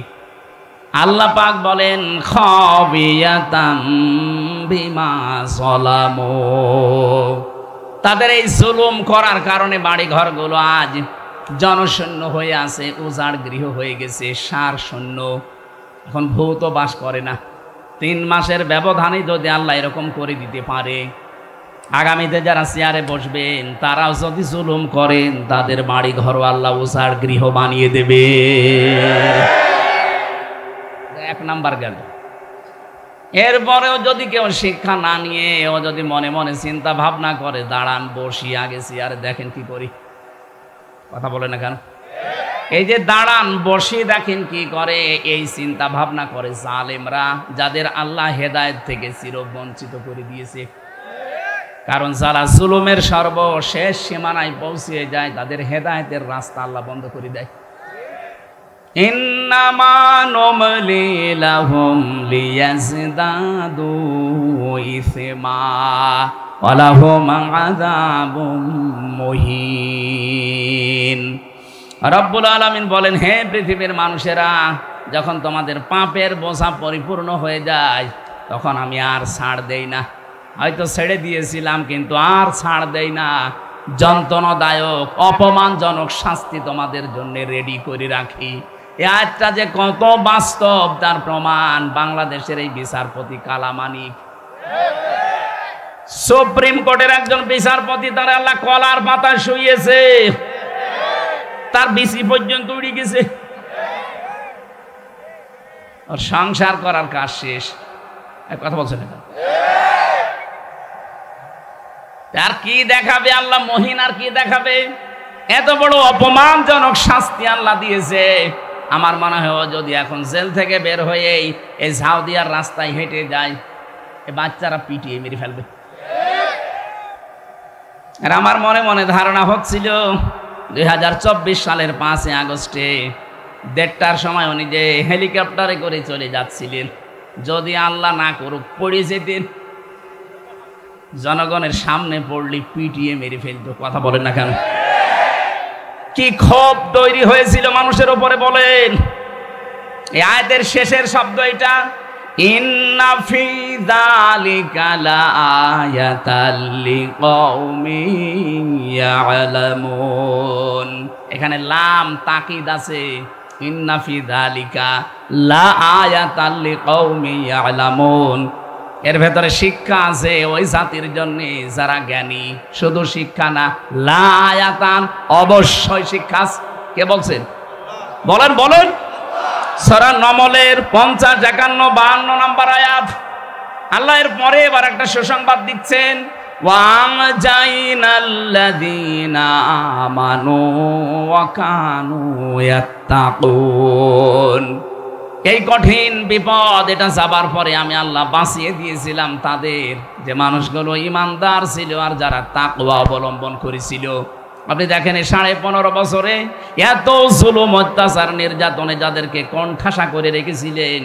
আল্লাহ পাক বলেন খাবিয়াতাম বিমা যালামু, তাদের এই জুলুম করার কারণে বাড়ি ঘরগুলো আজ জনশূন্য হয়ে আছে, উজাড় গৃহ হয়ে গেছে, সার শূন্য। এখন ভূত বাস করে না। 3 মাসের ব্যবধানে যদি আল্লাহ এরকম করে দিতে পারে, আগামীতে যারা চেয়ারে বসবেন তারাও যদি জুলুম করেন, তাদের বাড়ি ঘর আল্লাহ উজাড় গৃহ বানিয়ে দেবে। 1 নাম্বার গেল। এরপরেও যদি কেউ শিক্ষা না নিয়ে, ও যদি মনে মনে চিন্তা ভাবনা করে, দাঁড়ান বসি আগে চেয়ারে, দেখেন কি করি। কথা বলে না কেন? এই যে দাঁড়ান বসি দেখেন কি করে, এই চিন্তা ভাবনা করে জালেমরা, যাদের আল্লাহ হেদায়েত থেকে চিরবঞ্চিত করে দিয়েছে। কারণ যারা জুলুমের সর্বশেষ সীমানায় পৌঁছে যায়, তাদের হেদায়েতের রাস্তা আল্লাহ বন্ধ করে দেয়। ইন্নামা নুমলি লাহুম লিয়াজদাদু ইসমা ওয়া লাহুম আযাবুম মুহিন। রব্বুল আলামিন বলেন, হে পৃথিবীর মানুষেরা, যখন তোমাদের পাপের বোঝা পরিপূর্ণ হয়ে যায়, তখন আমি আর ছাড় দেই না। হয়তো ছেড়ে দিয়েছিলাম, কিন্তু আর ছাড় দেই না। যন্ত্রণাদায়ক অপমানজনক শাস্তি তোমাদের জন্য রেডি করে রাখি। এই আয়াতটা যে কত বাস্তব তার প্রমাণ বাংলাদেশের এই বিচারপতি কালামানিক। সুপ্রিম কোর্টের একজন বিচারপতি, তার আল্লাহ কলার পাতা শুইয়েছে, তার বিসি পর্যন্ত উড়ে গেছে, ওর সংসার করার কাজ শেষ। কথা বলছেন না? আর কি দেখাবে আল্লাহ মহিন, আর কি দেখাবে? এত বড় অপমানজনক শাস্তি আল্লাহ দিয়েছে। আমার মনে হয় যদি এখন জেল থেকে বের হয়ে এই সাউদিয়ার রাস্তায় হেঁটে যায়, এই বাচ্চারা পিটিয়ে মেরে ফেলবে। আর আমার মনে মনে ধারণা হচ্ছিল 2024 সালের 5 আগস্টে 1:30টার সময় উনি যে হেলিকপ্টারে করে চলে যাচ্ছিলেন, যদি আল্লাহ না করুক পড়ে যেতেন, জনগণের সামনে পড়লে পিটিয়ে মেরে ফেলতো। কথা বলেন না কেন? কি ক্ষোভ তৈরি হয়েছিল মানুষের উপরে বলেন। এই আয়াতের শেষের শব্দ এটা, ইন্না ফি যালিকা লাআয়াতাল লিকাউমিন ইয়ালামুন। এখানে লাম তাকিদ আছে, ইন্না ফি যালিকা লাআয়াতাল লিকাউমিন ইয়ালামুন। এর ভেতরে শিক্ষা আছে ওই জাতির জন্য যারা জ্ঞানী। শুধু শিক্ষা না, লায়াতান অবশ্যই শিক্ষা। কে বলছেন? বলেন বলেন। সূরা নমলের 50, 51, 52 নম্বর আয়াত। আল্লাহ এর পরে এবার একটা সুসংবাদ দিচ্ছেন, ওয়াজাইনাল্লাযীনা আমানু ওয়া কানু ইয়াত্তাকুন। এই কঠিন বিপদ এটা যাবার পরে আমি আল্লাহ বাঁচিয়ে দিয়েছিলাম তাদের, যে মানুষগুলো ইমানদার ছিল আর যারা তাকওয়া অবলম্বন করেছিল। আপনি দেখেন 15.5 বছরে এত জুলুম অত্যাচার নির্যাতনে যাদেরকে কণ্ঠাসা করে রেখেছিলেন,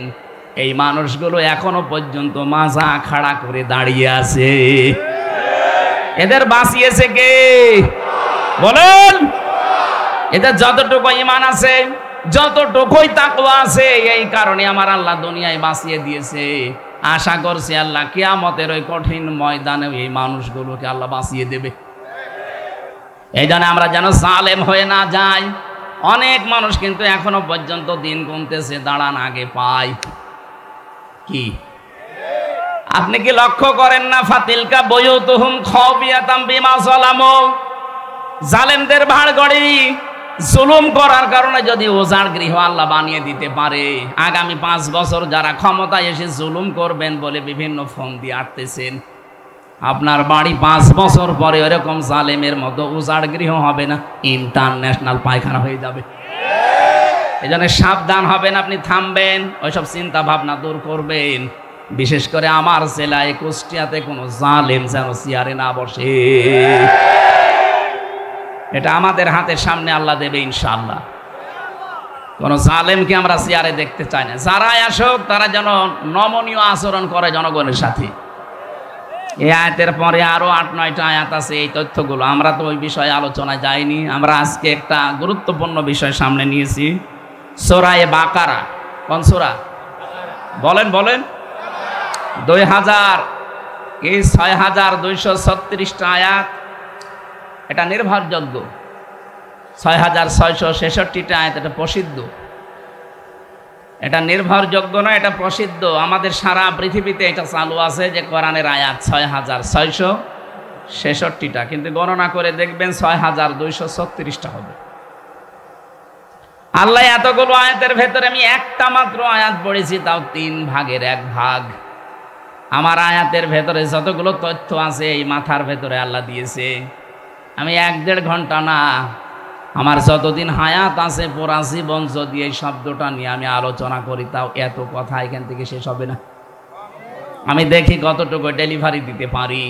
এই মানুষগুলো এখনো পর্যন্ত মাজা খাড়া করে দাঁড়িয়ে আছে। এদের বাঁচিয়েছে কে? বলেন। এদের যতটুকু ঈমান আছে, যতটুকুই তাকওয়া আছে, এই কারণে আমার আল্লাহ দুনিয়ায় বাঁচিয়ে দিয়েছে। আশা করছি আল্লাহ কিয়ামতের ওই কঠিন ময়দানে এই মানুষগুলোকে আল্লাহ বাঁচিয়ে দেবে। এই জন্য আমরা যেন জালেম হয়ে না যাই। অনেক মানুষ কিন্তু এখনো পর্যন্ত দিন গুনতেছে, দাঁড়ান আগে পাই। কি আপনি কি লক্ষ্য করেন না? ফাতিলকা বুয়ুতুহুম খাবিয়াতাম বিমা যালামু। জালেমদের ভাড়গড়ি জুলুম করার কারণে যদি ওজার গৃহ আল্লাহ বানিয়ে দিতে পারে, আগামী 5 বছর যারা ক্ষমতায় এসে জুলুম করবেন বলে বিভিন্ন ফোন দিয়ে আটতেছেন, আপনার বাড়ি 5 বছর পরে এরকম জালেমের মতো উজাড় গৃহ হবে না, ইন্টারন্যাশনাল পায়খানা হয়ে যাবে। এই জন্য সাবধান হবেন, আপনি থামবেন, ওইসব চিন্তা ভাবনা দূর করবেন। বিশেষ করে আমার জেলায় কুষ্টিয়াতে কোনো জালেম যেন চেয়ারে না বসে। এটা আমাদের হাতের সামনে আল্লাহ দেবে ইনশাআল্লাহ। কোন জালেমকে আমরা চেয়ারে দেখতে চাই না। যারাই আসুক তারা যেন নমনীয় আচরণ করে জনগণের সাথে। এই আয়াতের পরে আরো 8-9টা আয়াত আছে। এই তথ্যগুলো আমরা তো ওই বিষয়ে আলোচনায় যাইনি। আমরা আজকে একটা গুরুত্বপূর্ণ বিষয় সামনে নিয়েছি, সূরা বাকারা। কোন সূরা? বলেন বলেন। 6236টা আয়াত। এটা নির্ভরযোগ্য। 6666টা আয়াত। এটা প্রসিদ্ধ। এটা নির্ভরযোগ্য না, এটা প্রসিদ্ধ। আমাদের সারা পৃথিবীতে এটা চালু আছে যে কোরআনের আয়াত 6666টা, কিন্তু গণনা করে দেখবেন 6236টা হবে। আল্লাহ এতগুলো আয়াতের ভেতরে আমি একটা মাত্র আয়াত পড়েছি, তাও 3 ভাগের 1 ভাগ। আমার আয়াতের ভেতরে যতগুলো তথ্য আছে এই মাথার ভেতরে আল্লাহ দিয়েছে। আমি 1-1.5 ঘন্টা না, আমার যতদিন হায়াত আছে পুরা জীবন যদি এই শব্দটা নিয়ে আমি আলোচনা করি, তাও এত কথা এখান থেকে শেষ হবে না। আমি দেখি কতটুকু ডেলিভারি দিতে পারি।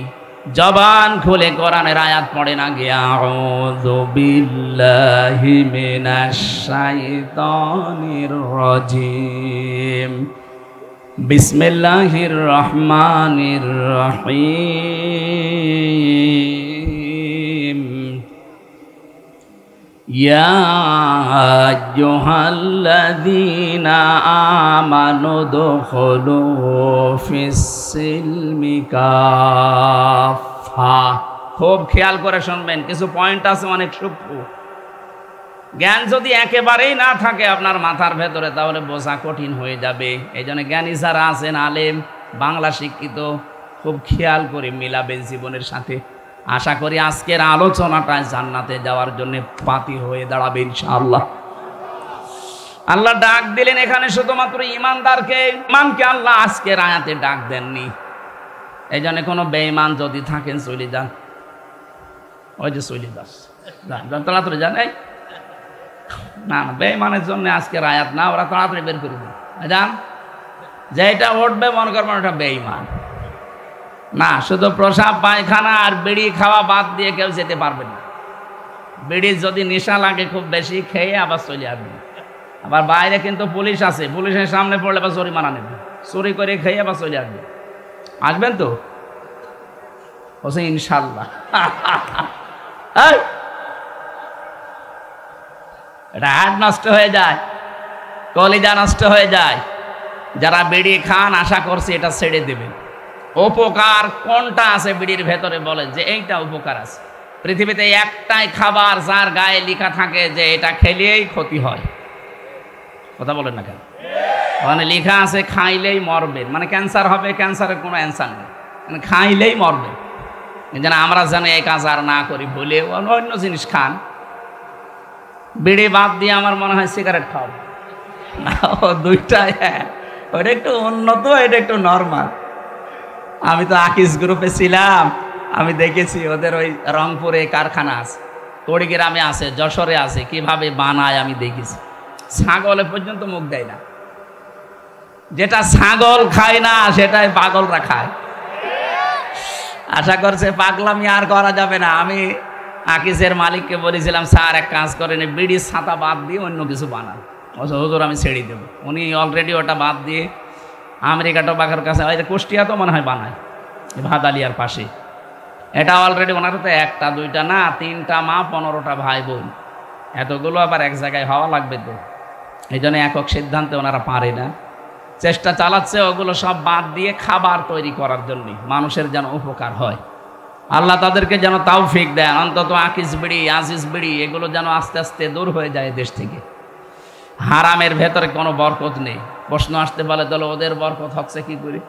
জবান খুলে কোরআনের আয়াত পড়ে না গিয়া, আউযু বিল্লাহি মিনাশ শাইতানির রাজিম, বিসমিল্লাহির রহমানির রহিম। ইয়া আইয়ুহাল্লাযীনা আমানু দুখুলু ফিস-সিলমি কাফা। খুব খেয়াল করে শুনবেন, কিছু পয়েন্ট আছে অনেক সূক্ষ্ম। জ্ঞান যদি একেবারেই না থাকে আপনার মাথার ভেতরে, তাহলে বোঝা কঠিন হয়ে যাবে। এই জন্য জ্ঞানী যারা আছেন, আলেম, বাংলা শিক্ষিত, খুব খেয়াল করে মিলাবেন জীবনের সাথে। আশা করি আজকের আলোচনাটা জান্নাতে যাওয়ার জন্য পাতি হয়ে দাঁড়াবে ইনশাআল্লাহ। আল্লাহ ডাক দিলেন এখানে শুধুমাত্র ইমানদারকে। ইমানকে আল্লাহ আজকের আয়াতে ডাক দেননি। এই জন্য কোনো বেঈমান যদি থাকেন চলে যান, ওই যে চলে যান, তাড়াতাড়ি যান। এই না না, বেঈমানের জন্য আজকের আয়াত না, ওরা তাড়াতাড়ি বের করে দেন। যান, যেটা উঠবে মনে করবেন ওটা বেঈমান না। শুধু প্রসাব পায়খানা আর বিড়ি খাওয়া বাদ দিয়ে কেউ যেতে পারবে না। বিড়ি যদি নেশা লাগে খুব বেশি, খেয়ে আবার চলে আসবে। আবার বাইরে কিন্তু পুলিশ আছে, পুলিশের সামনে পড়লে আবার জরিমানা নেবে। চুরি করে খেয়ে আবার চলে আসবে। আসবেন তো? বলছে ইনশাল্লাহ। এটা হাত নষ্ট হয়ে যায়, কলিজা নষ্ট হয়ে যায়। যারা বিড়ি খান আশা করছি এটা ছেড়ে দেবেন। উপকার কোনটা আছে বিড়ির ভেতরে বলেন যে এইটা উপকার আছে। পৃথিবীতে একটাই খাবার যার গায়ে লেখা থাকে যে এটা খেলেই ক্ষতি হয়। কথা বলেন না কেন? ওখানে লেখা আছে খাইলেই মরবেন, মানে ক্যান্সার হবে। ক্যান্সারের কোনো অ্যান্সার নেই, মানে খাইলেই মরবেন। যেন আমরা জানি এই কাজ আর না করি বলে অন্য জিনিস খান। বিড়ি বাদ দিয়ে আমার মনে হয় সিগারেট খাও না, ও দুইটাই। ওটা একটু উন্নত, এটা একটু নর্মাল। আমি তো আকিস গ্রুপে ছিলাম, আমি দেখেছি ওদের ওই রংপুরে কারখানা আছে, কুড়িগ্রামে আছে, যশোরে আছে, কিভাবে বানায় আমি দেখেছি। ছাগলে পর্যন্ত মুখ দেয় না। যেটা ছাগল খায় না সেটাই পাগলরা খায়। আশা করছে পাগলামি আর করা যাবে না। আমি আকিসের মালিককে বলেছিলাম, স্যার এক কাজ করেন, বিড়ির ছাতা বাদ দিয়ে অন্য কিছু বানান। হুজুর আমি ছেড়ে দেবো। উনি অলরেডি ওটা বাদ দিয়ে আমেরিকা টোবাকোর কাছে, ওই কুষ্টিয়া তো মনে হয় বানায়, ভাদালিয়ার পাশে। এটা অলরেডি ওনার তো একটা দুইটা না, 3টা মা, 15টা ভাই বোন, এতগুলো আবার এক জায়গায় হওয়া লাগবে তো। এই জন্য একক সিদ্ধান্তে ওনারা পারে না, চেষ্টা চালাচ্ছে ওগুলো সব বাদ দিয়ে খাবার তৈরি করার জন্য, মানুষের যেন উপকার হয়। আল্লাহ তাদেরকে যেন তৌফিক দেন। অন্তত আকিস বিড়ি, আজিজ বিড়ি, এগুলো যেন আস্তে আস্তে দূর হয়ে যায় দেশ থেকে। হারামের ভেতরে কোনো বরকত নেই। প্রশ্ন আসতে পারে, তাহলে ওদের বরকত হচ্ছে কি করে?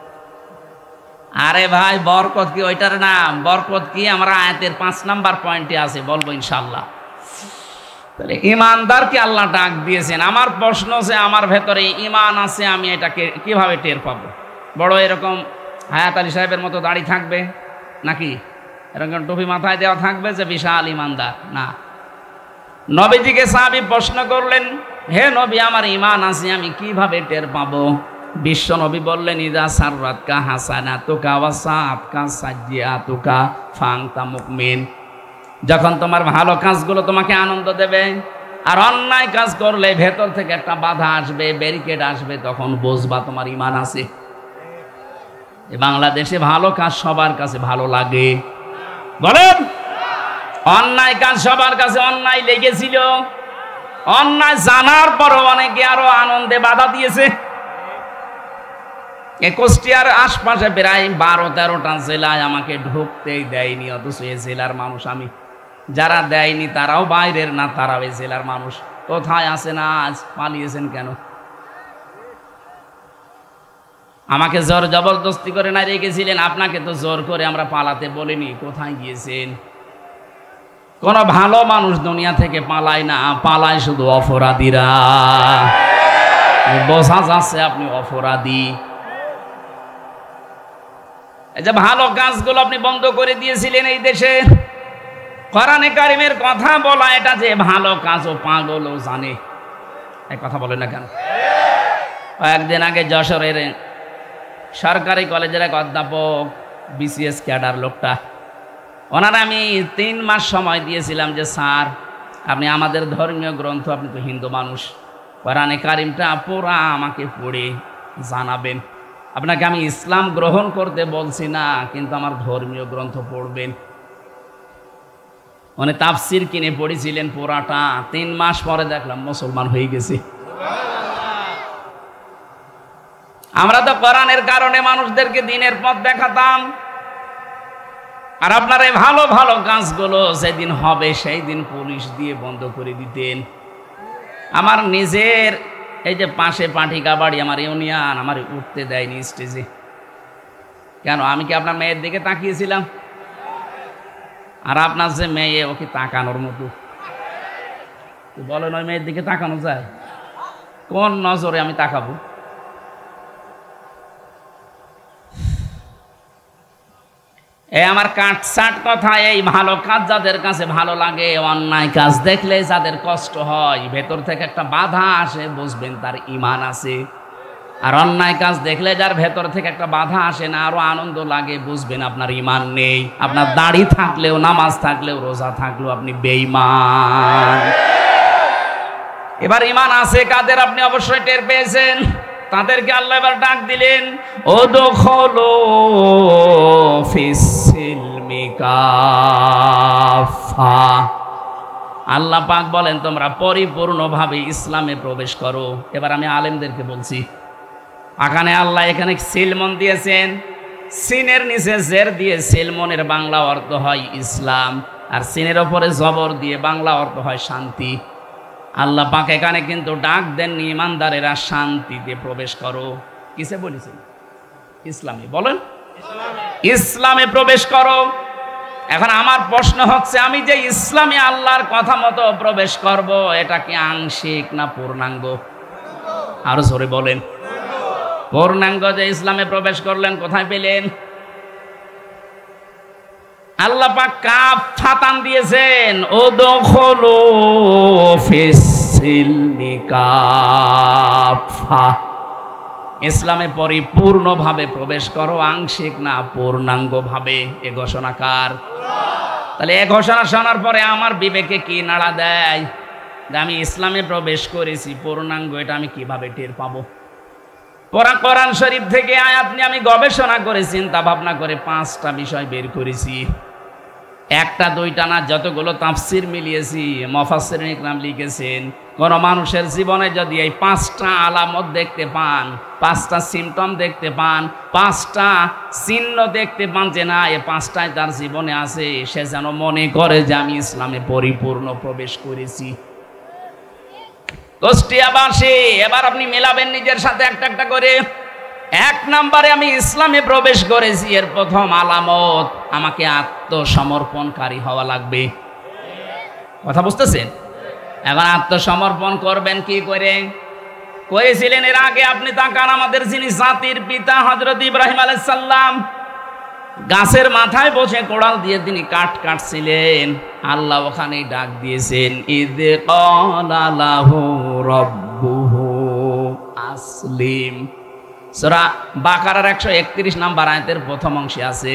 আরে ভাই, বরকত কি ওইটার নাম? বরকত কি আমরা আয়াতের 5 নাম্বার পয়েন্টে আছে, বলবো ইনশাআল্লাহ। তাহলে ইমানদারকে আল্লাহ ডাক দিয়েছেন। আমার প্রশ্ন যে আমার ভেতরে ইমান আছে, আমি এটাকে কিভাবে টের পাবো? বড় এরকম হায়াত আলী সাহেবের মতো দাড়ি থাকবে নাকি? এরকম টুপি মাথায় দেওয়া থাকবে যে বিশাল ইমানদার? না। নবীজিকে সাহাবী প্রশ্ন করলেন, হে নবী, আমার ইমান আছে, আমি কিভাবে টের পাবো? বিশ্ব নবী বললেন, ইদা সাররাতকা হাসানাতুকা ওয়া সাআতকা সাইয়্যাতুকা ফাআনতা মুমিন। যখন তোমার ভালো কাজগুলো তোমাকে আনন্দ দেবে, আর অন্যায় কাজ করলে ভেতর থেকে একটা বাধা আসবে, ব্যারিকেড আসবে, তখন বুঝবা তোমার ইমান আছে। বাংলাদেশে ভালো কাজ সবার কাছে ভালো লাগে? বলেন। অন্যায় কাজ সবার কাছে অন্যায় লেগেছিল। অন্যায় জানার পরও অনেকে আরো আনন্দে বাধা দিয়েছে। কুষ্টিয়ার আশপাশে প্রায় 12-13টা জেলায় আমাকে ঢুকতেই দেয়নি, অথচ এই জেলার মানুষ আমি। যারা দেয়নি তারাও বাইরের না, তারাও এই জেলার মানুষ। কোথায় আছেন আজ? পালিয়েছেন কেন? আমাকে জোর জবরদস্তি করে না রেখেছিলেন, আপনাকে তো জোর করে আমরা পালাতে বলিনি। কোথায় গিয়েছেন? কোন ভালো মানুষ দুনিয়া থেকে পালায় না, পালায় শুধু অপরাধীরা। বোঝা যাচ্ছে আপনি অপরাধী। এই যে ভালো কাজগুলো আপনি বন্ধ করে দিয়েছিলেন এই দেশে। কোরআনে কারিমের কথা বলা এটা যে ভালো কাজ, ও পাগলও জানে। এই কথা বলে না কেন? কয়েকদিন আগে যশোরের সরকারি কলেজের এক অধ্যাপক, বিসিএস ক্যাডার লোকটা, ওনারা আমি 3 মাস সময় দিয়েছিলাম যে স্যার আপনি আমাদের ধর্মীয় গ্রন্থ, আপনি তো হিন্দু মানুষ, কোরআনে কারিমটা পুরা আমাকে পড়ে জানাবেন। আপনাকে আমি ইসলাম গ্রহণ করতে বলছি না, কিন্তু আমার ধর্মীয় গ্রন্থ পড়বেন। উনি তাফসির কিনে পড়েছিলেন পুরাটা, 3 মাস পরে দেখলাম মুসলমান হয়ে গেছে। আমরা তো কোরআনের কারণে মানুষদেরকে দিনের পথ দেখাতাম, আর আপনার এই ভালো ভালো কাজগুলো যেদিন হবে সেই দিন পুলিশ দিয়ে বন্ধ করে দিতেন। আমার নিজের এই যে পাশে পাঠিকা বাড়ি, আমার ইউনিয়ন আমার উঠতে দেয়নি স্টেজে। কেন? আমি কি আপনার মেয়ের দিকে তাকিয়েছিলাম? আর আপনার যে মেয়ে, ওকে তাকানোর মতো? বলেন ওই মেয়ের দিকে তাকানো যায়? কোন নজরে আমি তাকাবো? এই আমার কাটসাট কথা, এই ভালো কাজ যাদের কাছে ভালো লাগে, অন্যায় কাজ দেখলে যাদের কষ্ট হয়, ভেতর থেকে একটা বাধা আসে, বুঝবেন তার ঈমান আছে। আর অন্যায় কাজ দেখলে যার ভেতর থেকে একটা বাধা আসে না, আরো আনন্দ লাগে, বুঝবেন আপনার ঈমান নেই। আপনার দাড়ি থাকলেও, নামাজ থাকলেও, রোজা থাকলেও আপনি বেঈমান। এবার ঈমান আছে কাদের আপনি অবশ্যই টের পেয়েছেন। তাদেরকে আল্লাহ এবার ডাক দিলেন, উদখুলু ফিস-সিলমি কাফা। আল্লাহ পাক বলেন তোমরা পরিপূর্ণভাবে ইসলামে প্রবেশ করো। এবার আমি আলেমদেরকে বলছি, এখানে আল্লাহ এখানে সিলমন দিয়েছেন, সিনের নিচে জের দিয়ে সিলমনের বাংলা অর্থ হয় ইসলাম, আর সিনের ওপরে জবর দিয়ে বাংলা অর্থ হয় শান্তি। আল্লাহ পাক এখানে কিন্তু ডাক দেননি ইমানদারেরা শান্তিতে প্রবেশ করো, কিসে বলেছেন? ইসলামে। বলেন ইসলামে প্রবেশ করো। এখন আমার প্রশ্ন হচ্ছে, আমি যে ইসলামে আল্লাহর কথা মতো প্রবেশ করব, এটা কি আংশিক না পূর্ণাঙ্গ? আরো জোরে বলেন। পূর্ণাঙ্গ যে ইসলামে প্রবেশ করলেন, কোথায় পেলেন? আল্লাহ পাক কাফ ফাতান দিয়েছেন, উদখুলু ফিস-সিলমি কাফা। ইসলামে পরিপূর্ণভাবে প্রবেশ করো, আংশিক না পূর্ণাঙ্গভাবে। এ ঘোষণা কার? তাহলে এ ঘোষণা শোনার পরে আমার বিবেকে কি নাড়া দেয় যে আমি ইসলামে প্রবেশ করেছি পূর্ণাঙ্গ, এটা আমি কিভাবে টের পাবো? কোরআন শরীফ থেকে আয়াত নিয়ে আমি গবেষণা করে চিন্তা ভাবনা করে 5টা বিষয় বের করেছি। একটা দুইটা না, যতগুলো তাফসির মিলিয়েছি, মুফাসসিরিন ইকরাম লিখেছেন, কোন মানুষের জীবনে যদি এই 5টা আলামত দেখতে পান, 5টা সিমটম দেখতে পান, 5টা চিহ্ন দেখতে পান যে না এই 5টাই তার জীবনে আছে, সে যেন মনে করে যে আমি ইসলামে পরিপূর্ণ প্রবেশ করেছি। কুষ্টিয়াবাসী, এবার আপনি মেলাবেন নিজের সাথে একটা একটা করে। 1 নম্বরে আমি ইসলামে প্রবেশ করেছি, এর প্রথম আলামত আমাকে আত্মসমর্পণকারী হওয়া লাগবে। কথা বুঝতেছেন? এখন আত্মসমর্পণ করবেন কি করে? করেছিলেন এর আগে আপনি তাকান, আমাদের যিনি জাতির পিতা হযরত ইব্রাহিম আলাইহিস সালাম, গাছের মাথায় বসে কোড়াল দিয়ে তিনি কাঠ কাটছিলেন। আল্লাহ ওখানেই ডাক দিয়েছেন, ইয ক্বালা লাহু রাব্বুহু আসলিম। সূরা বাকারার 131 নম্বর আয়াতের প্রথম অংশে আছে।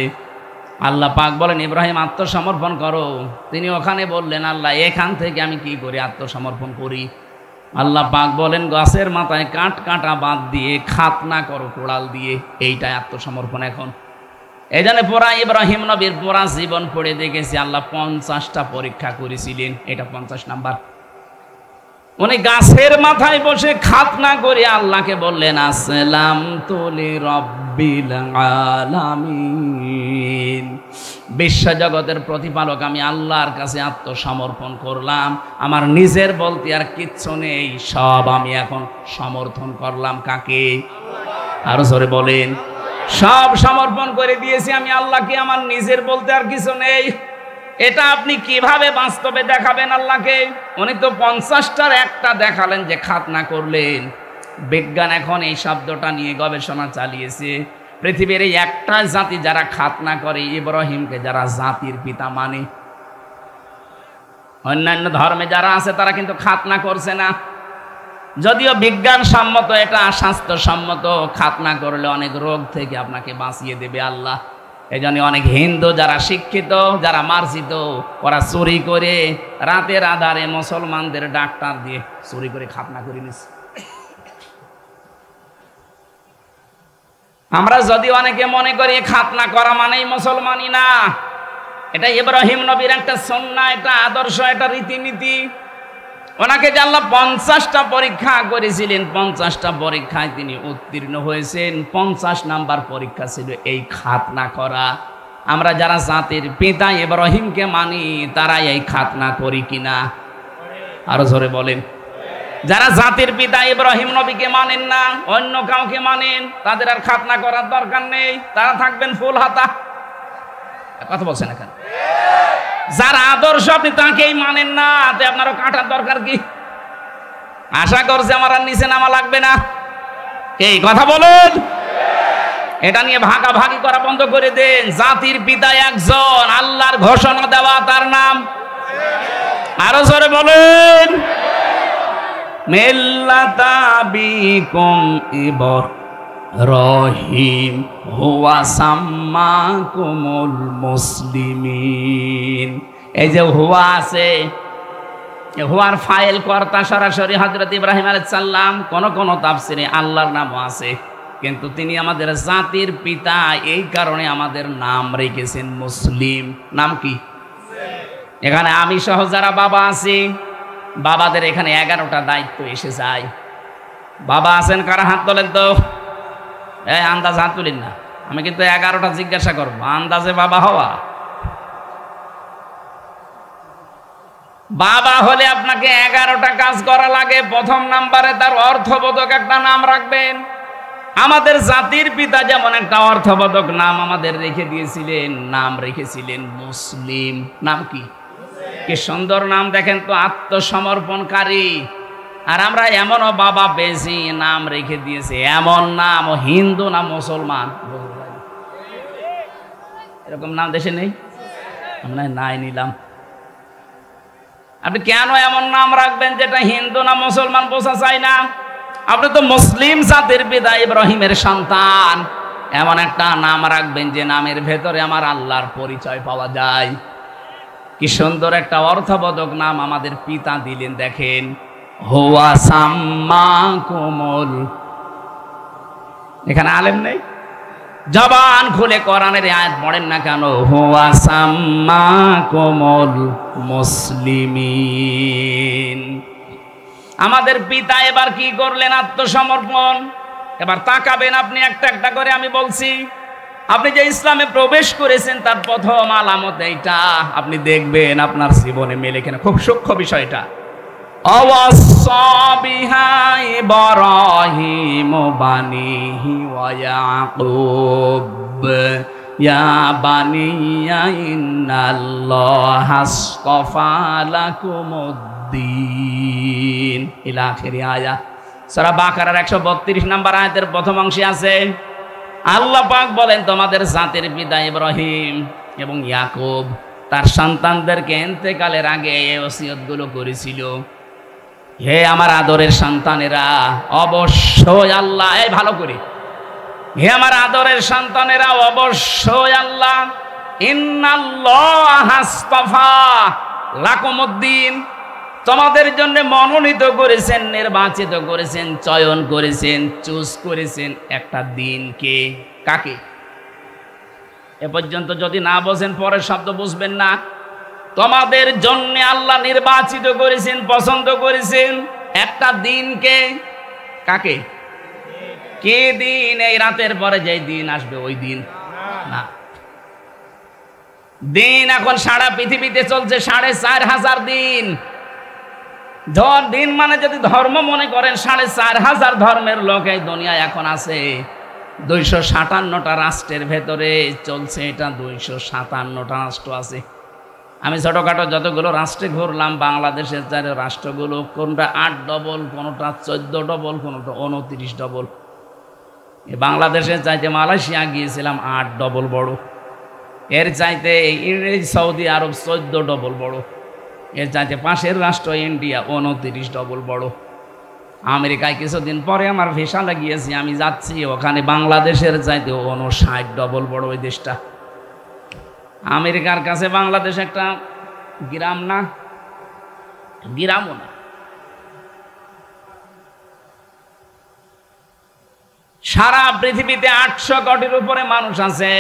আল্লাহ পাক বলেন ইব্রাহিম আত্মসমর্পণ করো। তিনি ওখানে বললেন আল্লাহ এখান থেকে আমি কি করে আত্মসমর্পণ করি? আল্লাহ পাক বলেন গাছের মাথায় কাঠ কাটা বাদ দিয়ে খাতনা করো কোড়াল দিয়ে, এইটাই আত্মসমর্পণ। এখন এই জন্য পুরা ইব্রাহিম নবীর পুরা জীবন পড়ে দেখেছি আল্লাহ 50টা পরীক্ষা করেছিলেন, এটা 50 নাম্বার। উনি গাছের মাথায় বসে খাতনা করে আল্লাহকে বললেন আসলামতু লিরাব্বিল আলামিন, বিশ্ব জগতের প্রতিপালক আমি আল্লাহর কাছে আত্মসমর্পণ করলাম, আমার নিজের বলতে আর কিচ্ছু নেই, সব আমি এখন সমর্থন করলাম। কাকে? আরো জোরে বলেন। সব সমর্পণ করে দিয়েছি আমি আল্লাহকে, আমার নিজের বলতে আর কিছু নেই। এটা আপনি কিভাবে বাস্তবে দেখাবেন আল্লাহকে? উনি তো 50টার একটা দেখালেন যে খাতনা করলেন। বিজ্ঞান এখন এই শব্দটা নিয়ে গবেষণা চালিয়েছে। পৃথিবীর এই একটা জাতি যারা খাতনা করে, ইব্রাহিমকে যারা জাতির পিতা মানে। অন্যান্য ধর্মে যারা আছে তারা কিন্তু খাতনা করছে না, যদিও বিজ্ঞানসম্মত, এটা স্বাস্থ্যসম্মত। খাতনা করলে অনেক রোগ থেকে আপনাকে বাঁচিয়ে দেবে আল্লাহ। এই জন্য অনেক হিন্দু যারা শিক্ষিত, যারা মার্জিত, ওরা চুরি করে রাতের আধারে মুসলমানদের ডাক্তার দিয়ে চুরি করে খাতনা করে নিচ্ছে। আমরা যদি অনেকে মনে করি খাতনা করা মানেই মুসলমানই না, এটা ইব্রাহিম নবীর একটা সুন্নাহ, এটা আদর্শ, এটা রীতিনীতি। ওনাকে যে আল্লাহ 50টা পরীক্ষা করেছিলেন, 50টা পরীক্ষায় তিনি উত্তীর্ণ হয়েছেন। 50 নাম্বার পরীক্ষা ছিল এই খাতনা করা। আমরা যারা জাতির পিতা ইব্রাহিমকে মানি তারা এই খাতনা করি কিনা? আরো জোরে বলেন। যারা জাতির পিতা ইব্রাহিম নবীকে মানেন না, অন্য কাউকে মানেন, তাদের আর খাতনা করার দরকার নেই, তারা থাকবেন ফুল হাতা। কথা বলছেন এখন। যার আদর্শ আপনি তাকেই মানেন না, তাই আপনারও কাটার দরকার কি? আশা করছে আমার আর নিচে নামা লাগবে না। এই কথা বলুন। এটা নিয়ে ভাগাভাগি করা বন্ধ করে দেন। জাতির পিতা একজন, আল্লাহর ঘোষণা দেওয়া, তার নাম। আরো জোরে বলুন। মিল্লাতা বিকুম ইব্রাহিম হুয়া সাম্মাকুমুল মুসলিমিন। এই যে হুয়া আছে, হুয়ার ফাইল কর্তা সরাসরি হযরত ইব্রাহিম আলাইহিস সালাম। কোন কোন তাফসিরে আল্লাহর নামও আছে, কিন্তু তিনি আমাদের জাতির পিতা, এই কারণে আমাদের নাম রেখেছেন মুসলিম। নাম কি? এখানে আমি সহ যারা বাবা আছি, বাবাদের এখানে 11টা দায়িত্ব এসে যায়। বাবা আছেন কারা? হাত তোলেন তো। এই আন্দাজ হাত তুলেন না, আমি কিন্তু 11টা জিজ্ঞাসা করবো, আন্দাজে বাবা হওয়া। বাবা হলে আপনাকে 11টা কাজ করা লাগে। প্রথম নাম্বারে তার অর্থবোধক একটা নাম রাখবেন। আমাদের জাতির পিতা যেমন একটা অর্থবোধক নাম আমাদের রেখে দিয়েছিলেন, নাম রেখেছিলেন মুসলিম। নাম কি? কি সুন্দর নাম দেখেন তো, আত্মসমর্পণকারী। আর আমরা এমনও বাবা পেয়েছি, নাম রেখে দিয়েছে এমন নাম, হিন্দু না মুসলমান, এরকম নাম দেশে নেই। আমরা নাই নিলাম। আপনি কেন এমন নাম রাখবেন যেটা হিন্দু না মুসলমান বোঝা যায় না? আপনি তো মুসলিম জাতির পিতা ইব্রাহিমের সন্তান, এমন একটা নাম রাখবেন যে নামের ভেতরে আমার আল্লাহর পরিচয় পাওয়া যায়। কি সুন্দর একটা অর্থবোধক নাম আমাদের পিতা দিলেন। দেখেন, হুয়া সাম্মাকুমুল। এখানে আলেম নেই, জবান খুলে কোরআনের আয়াত পড়েন না কেন? হুয়া সাম্মাকুমুল মুসলিমিন। আমাদের পিতা এবার কি করলেন? আত্মসমর্পণ। এবার তাকাবেন আপনি একটা একটা করে, আমি বলছি। আপনি যে ইসলামে প্রবেশ করেছেন তার প্রথম আলামত এইটা, আপনি দেখবেন আপনার জীবনে মেলে কিনা। খুব সূক্ষ্ম বিষয়টা। আওয়াসা বিহা ইব্রাহিম বানিহি ওয়া ইয়াকুব ইয়া বানিয়া ইন্নাল্লাহা আসতাফা লাকুমুদ্দিন ইলা আখিরি আয়াত। সূরা বাকারার 132 নম্বর আয়াতের প্রথম অংশে আছে, আল্লাহ পাক বলেন তোমাদের জাতির পিতা ইব্রাহিম এবং ইয়াকুব তার সন্তানদেরকে ইন্তেকালের আগে এই ওসিয়তগুলো করেছিল। হে আমার আদরের সন্তানেরা, অবশ্যই আল্লাহ, এই ভালো করে, হে আমার আদরের সন্তানেরা, অবশ্যই আল্লাহ ইন্নাল্লাহা আসতাফা লাকুমুদ্দিন, তোমাদের জন্য মনোনীত করেছেন, নির্বাচিত করেছেন, চয়ন করেছেন, চুজ করেছেন একটা দিনকে। কাকে? এ পর্যন্ত যদি না বোঝেন পরের শব্দ বুঝবেন না। তোমাদের জন্য আল্লাহ নির্বাচিত করেছেন, পছন্দ করেছেন একটা দিনকে। কাকে? কে দিন? এই রাতের পরে যে দিন আসবে ওই দিন না। দিন এখন সারা পৃথিবীতে চলছে 4,500 দিন। দিন মানে যদি ধর্ম মনে করেন, 4,500 ধর্মের লোক এই দুনিয়ায় এখন আছে। 257টা রাষ্ট্রের ভেতরে চলছে এটা। 257টা রাষ্ট্র আছে। আমি ছোটখাটো যতগুলো রাষ্ট্রে ঘুরলাম, বাংলাদেশের চার রাষ্ট্রগুলো, কোনটা 8 ডবল, কোনটা 14 ডবল, কোনটা 29 ডবল। বাংলাদেশের চাইতে মালয়েশিয়া গিয়েছিলাম 8 ডবল বড়। এর চাইতে সৌদি আরব 14 ডবল বড়। এর চাইতে পাশের রাষ্ট্র ইন্ডিয়া 29 ডবল বড়। আমেরিকায় কিছুদিন পরে আমার ভিসা লাগিয়েছি, আমি যাচ্ছি ওখানে, বাংলাদেশের চাইতে 59 ডবল বড় ওই দেশটা। আমেরিকার কাছে বাংলাদেশ একটা গ্রাম না, গ্রামও না। সারা পৃথিবীতে 800 কোটির উপরে মানুষ আছে।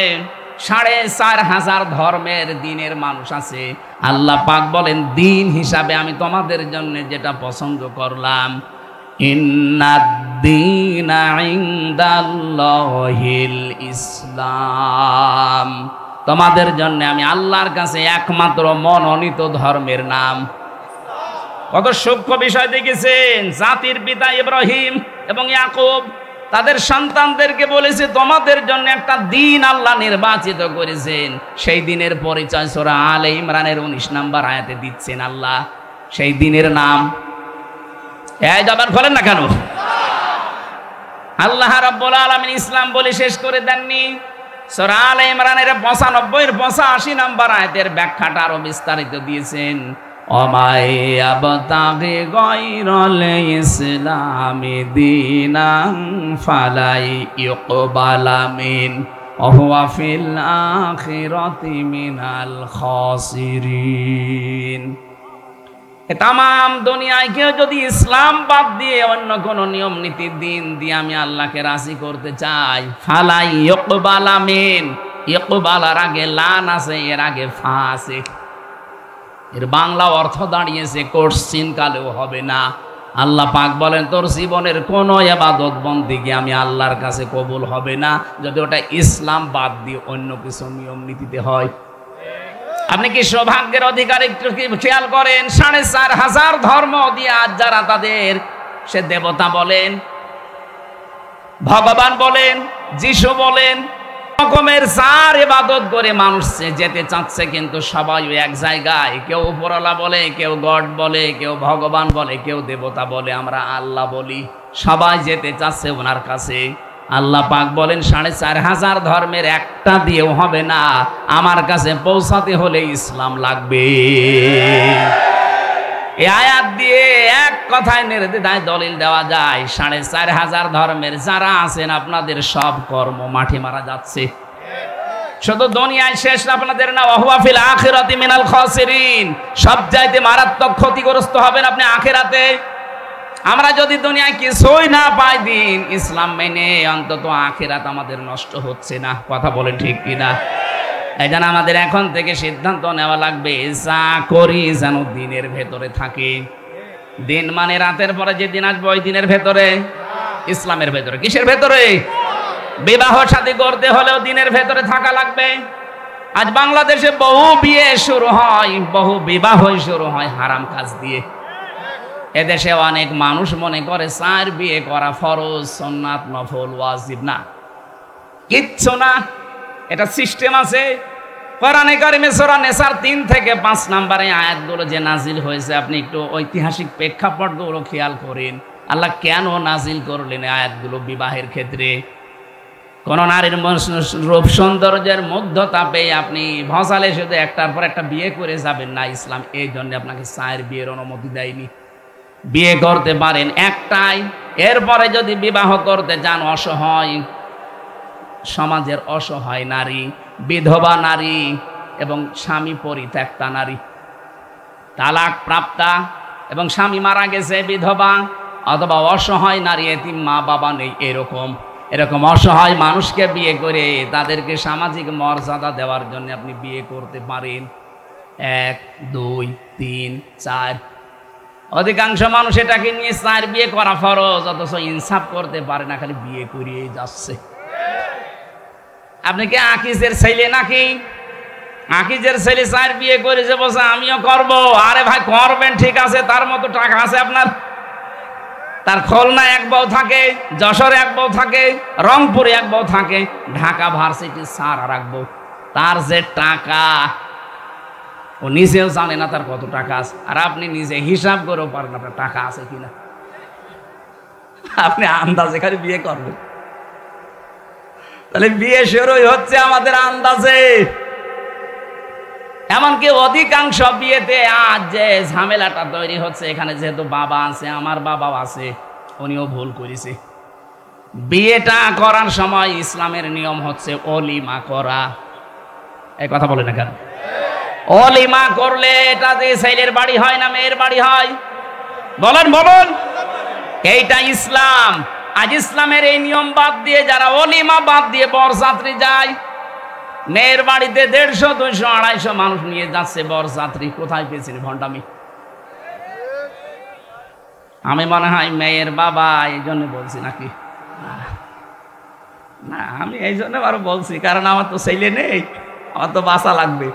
4,500 ধর্মের দিনের মানুষ আছে। আল্লাহ পাক বলেন দিন হিসাবে আমি তোমাদের জন্য যেটা পছন্দ করলাম, ইন্নাদ-দীনা ইনদাল্লাহিল ইসলাম, তোমাদের জন্য আমি আল্লাহর কাছে একমাত্র মনোনীত ধর্মের নাম। কত সূক্ষ্ম বিষয় দেখেছেন। জাতির পিতা ইব্রাহিম এবং ইয়াকুব তাদের সন্তানদেরকে বলেছে তোমাদের জন্য একটা দিন আল্লাহ নির্বাচিত করেছেন। সেই দিনের পরিচয় সূরা আলে ইমরানের 19 নম্বর আয়াতে দিচ্ছেন আল্লাহ। সেই দিনের নাম, এই জবান খোলেন না কেন? আল্লাহ রাব্বুল আলামিন ইসলাম বলে শেষ করে দেননি। সূরা আলে ইমরানের 95-85 নম্বর আয়াতের ব্যাখ্যাটা আরো বিস্তারিত দিয়েছেন। ওমাই আবতাগি গায়রাল ইসলামি দীনান ফালাই ইউকবালা মিন ওয়া হুয়া ফিল আখিরাতি মিনাল খাসিরিন। তামাম দুনিয়ায় কেউ যদি ইসলাম বাদ দিয়ে অন্য কোন নিয়ম নীতি দিন দিয়ে আমি আল্লাহকে রাজি করতে চাই, ফালাই ইউকবালা মিন, ইউকবালার আগে লান আছে, এর আগে ফা আছে। এর বাংলা অর্থ দাঁড়িয়েছে কোশ্চিন কালেও হবে না। আল্লাহ পাক বলেন তোর জীবনের কোন ইবাদত বন্দেগী আমি আল্লাহর কাছে কবুল হবে না যদি ওটা ইসলাম বাদ দিয়ে অন্য কিছু নিয়ম নীতিতে হয়। আপনি কি সৌভাগ্যের অধিকারী একটু খেয়াল করেন, 4,500 ধর্ম দিয়ে আজ যারা তাদের সে দেবতা বলেন, ভগবান বলেন, যিশু বলেন, রকমের যার ইবাদত করে মানুষ যেতে চাচ্ছে, কিন্তু সবাই এক জায়গায়। কেউ উপরওয়ালা বলে, কেউ গড বলে, কেউ ভগবান বলে, কেউ দেবতা বলে, আমরা আল্লাহ বলি। সবাই যেতে চাচ্ছে ওনার কাছে। আল্লাহ পাক বলেন 4,500 ধর্মের একটা দিয়েও হবে না, আমার কাছে পৌঁছাতে হলে ইসলাম লাগবে। এই আয়াত দিয়ে এক কথায় নির্দ্বিধায় দলিল দেওয়া যায় 4,500 ধর্মের যারা আছেন আপনাদের সব কর্ম মাঠে মারা যাচ্ছে। শুধু দুনিয়ায় শেষ আপনাদের না, ওয়া হুয়া ফিল আখিরাতি মিনাল খাসিরিন, সব চাইতে মারাত্মক ক্ষতিগ্রস্ত হবেন আপনি আখিরাতে। আমরা যদি দুনিয়ায় কিছুই না পাই দিন ইসলাম মেনে, অন্তত আখিরাত আমাদের নষ্ট হচ্ছে না। কথা বলেন ঠিক কিনা? এই জন্য আমাদের এখন থেকে সিদ্ধান্ত নেওয়া লাগবে যা করি যেন দিনের ভেতরে থাকে। দিন মানে রাতের পরে যে দিন আসবে ওই দিনের ভেতরে, ইসলামের ভেতরে। কিসের ভেতরে? বিবাহ শাদী করতে হলেও দিনের ভেতরে থাকা লাগবে। আজ বাংলাদেশে বহু বিয়ে শুরু হয়, বহু বিবাহ শুরু হয় হারাম কাজ দিয়ে। এদেশে অনেক মানুষ মনে করে 4 বিয়ে করা ফরজ, সুন্নাত, নফল, ওয়াজিব। না, কিচ্ছু না। এটা সিস্টেম আছে। কোরআনে কারিমে সূরা নিসার 3 থেকে 5 নম্বরে আয়াতগুলো যে নাজিল হয়েছে, আপনি একটু ঐতিহাসিক প্রেক্ষাপটগুলো খেয়াল করেন। আল্লাহ কেন নাজিল করলেন আয়াতগুলো? বিবাহের ক্ষেত্রে কোন নারীর রূপ সৌন্দর্যের মধ্যতা পেয়ে আপনি ভসালে শুধু একটার পর একটা বিয়ে করে যাবেন না। ইসলাম এই জন্য আপনাকে 4 বিয়ের অনুমতি দেয়নি। বিয়ে করতে পারেন একটাই, এরপরে যদি বিবাহ করতে যান অসহায় সমাজের অসহায় নারী, বিধবা নারী এবং স্বামী পরিত্যক্তা নারী, তালাক প্রাপ্তা এবং স্বামী মারা গেছে বিধবা, অথবা অসহায় নারী, এতিম মা বাবা নেই, এরকম অসহায় মানুষকে বিয়ে করে তাদেরকে সামাজিক মর্যাদা দেওয়ার জন্য আপনি বিয়ে করতে পারেন। 1, 2, 3, 4। অধিকাংশ মানুষ এটাকে নিয়ে 4 বিয়ে করা ফরজ, অথচ ইনসাফ করতে পারে না, খালি বিয়ে করিয়ে যাচ্ছে। আপনি কি আকিজের ছেলে নাকি? আকিজের ছেলে 4 বিয়ে করেছে, বলছে আমিও করব। আরে ভাই করবেন, ঠিক আছে, তার মতো টাকা আছে আপনার? তার খুলনা 1 বউ থাকে, যশোরে 1 বউ থাকে, রংপুরে 1 বউ থাকে, ঢাকা ভার্সিটি 4 আর 1 বউ। তার যে টাকা ও নিজেও জানে না তার কত টাকা আছে, আর আপনি নিজে হিসাব করেও পারেন আপনার টাকা আছে কিনা। আপনি আন্দাজে খালি বিয়ে করবেন। তাহলে বিয়ে শুরুই হচ্ছে আমাদের আন্দাজে। এমনকি অধিকাংশ বিয়েতে আজ যে ঝামেলাটা তৈরি হচ্ছে, এখানে যেহেতু বাবা আছে, আমার বাবাও আছে, উনিও ভুল করেছে। বিয়েটা করার সময় ইসলামের নিয়ম হচ্ছে অলিমা করা। এই কথা বলে না কেন? অলিমা করলে এটা যে ছেলের বাড়ি হয় না মেয়ের বাড়ি হয়? বলেন বলুন, এইটা ইসলাম। আজ ইসলামের এই নিয়ম বাদ দিয়ে যারা অলিমা বাদ দিয়ে বরযাত্রী যায়, মেয়ের বাড়িতে 150, 200, 250 মানুষ নিয়ে যাচ্ছে বরযাত্রী। কোথায় পেয়েছেন ভণ্ডামি? আমি মনে হয় মেয়ের বাবা এই জন্য বলছি নাকি? না, আমি এই জন্য আরো বলছি কারণ আমার তো ছেলে নেই, আমার তো বাঁচা লাগবে।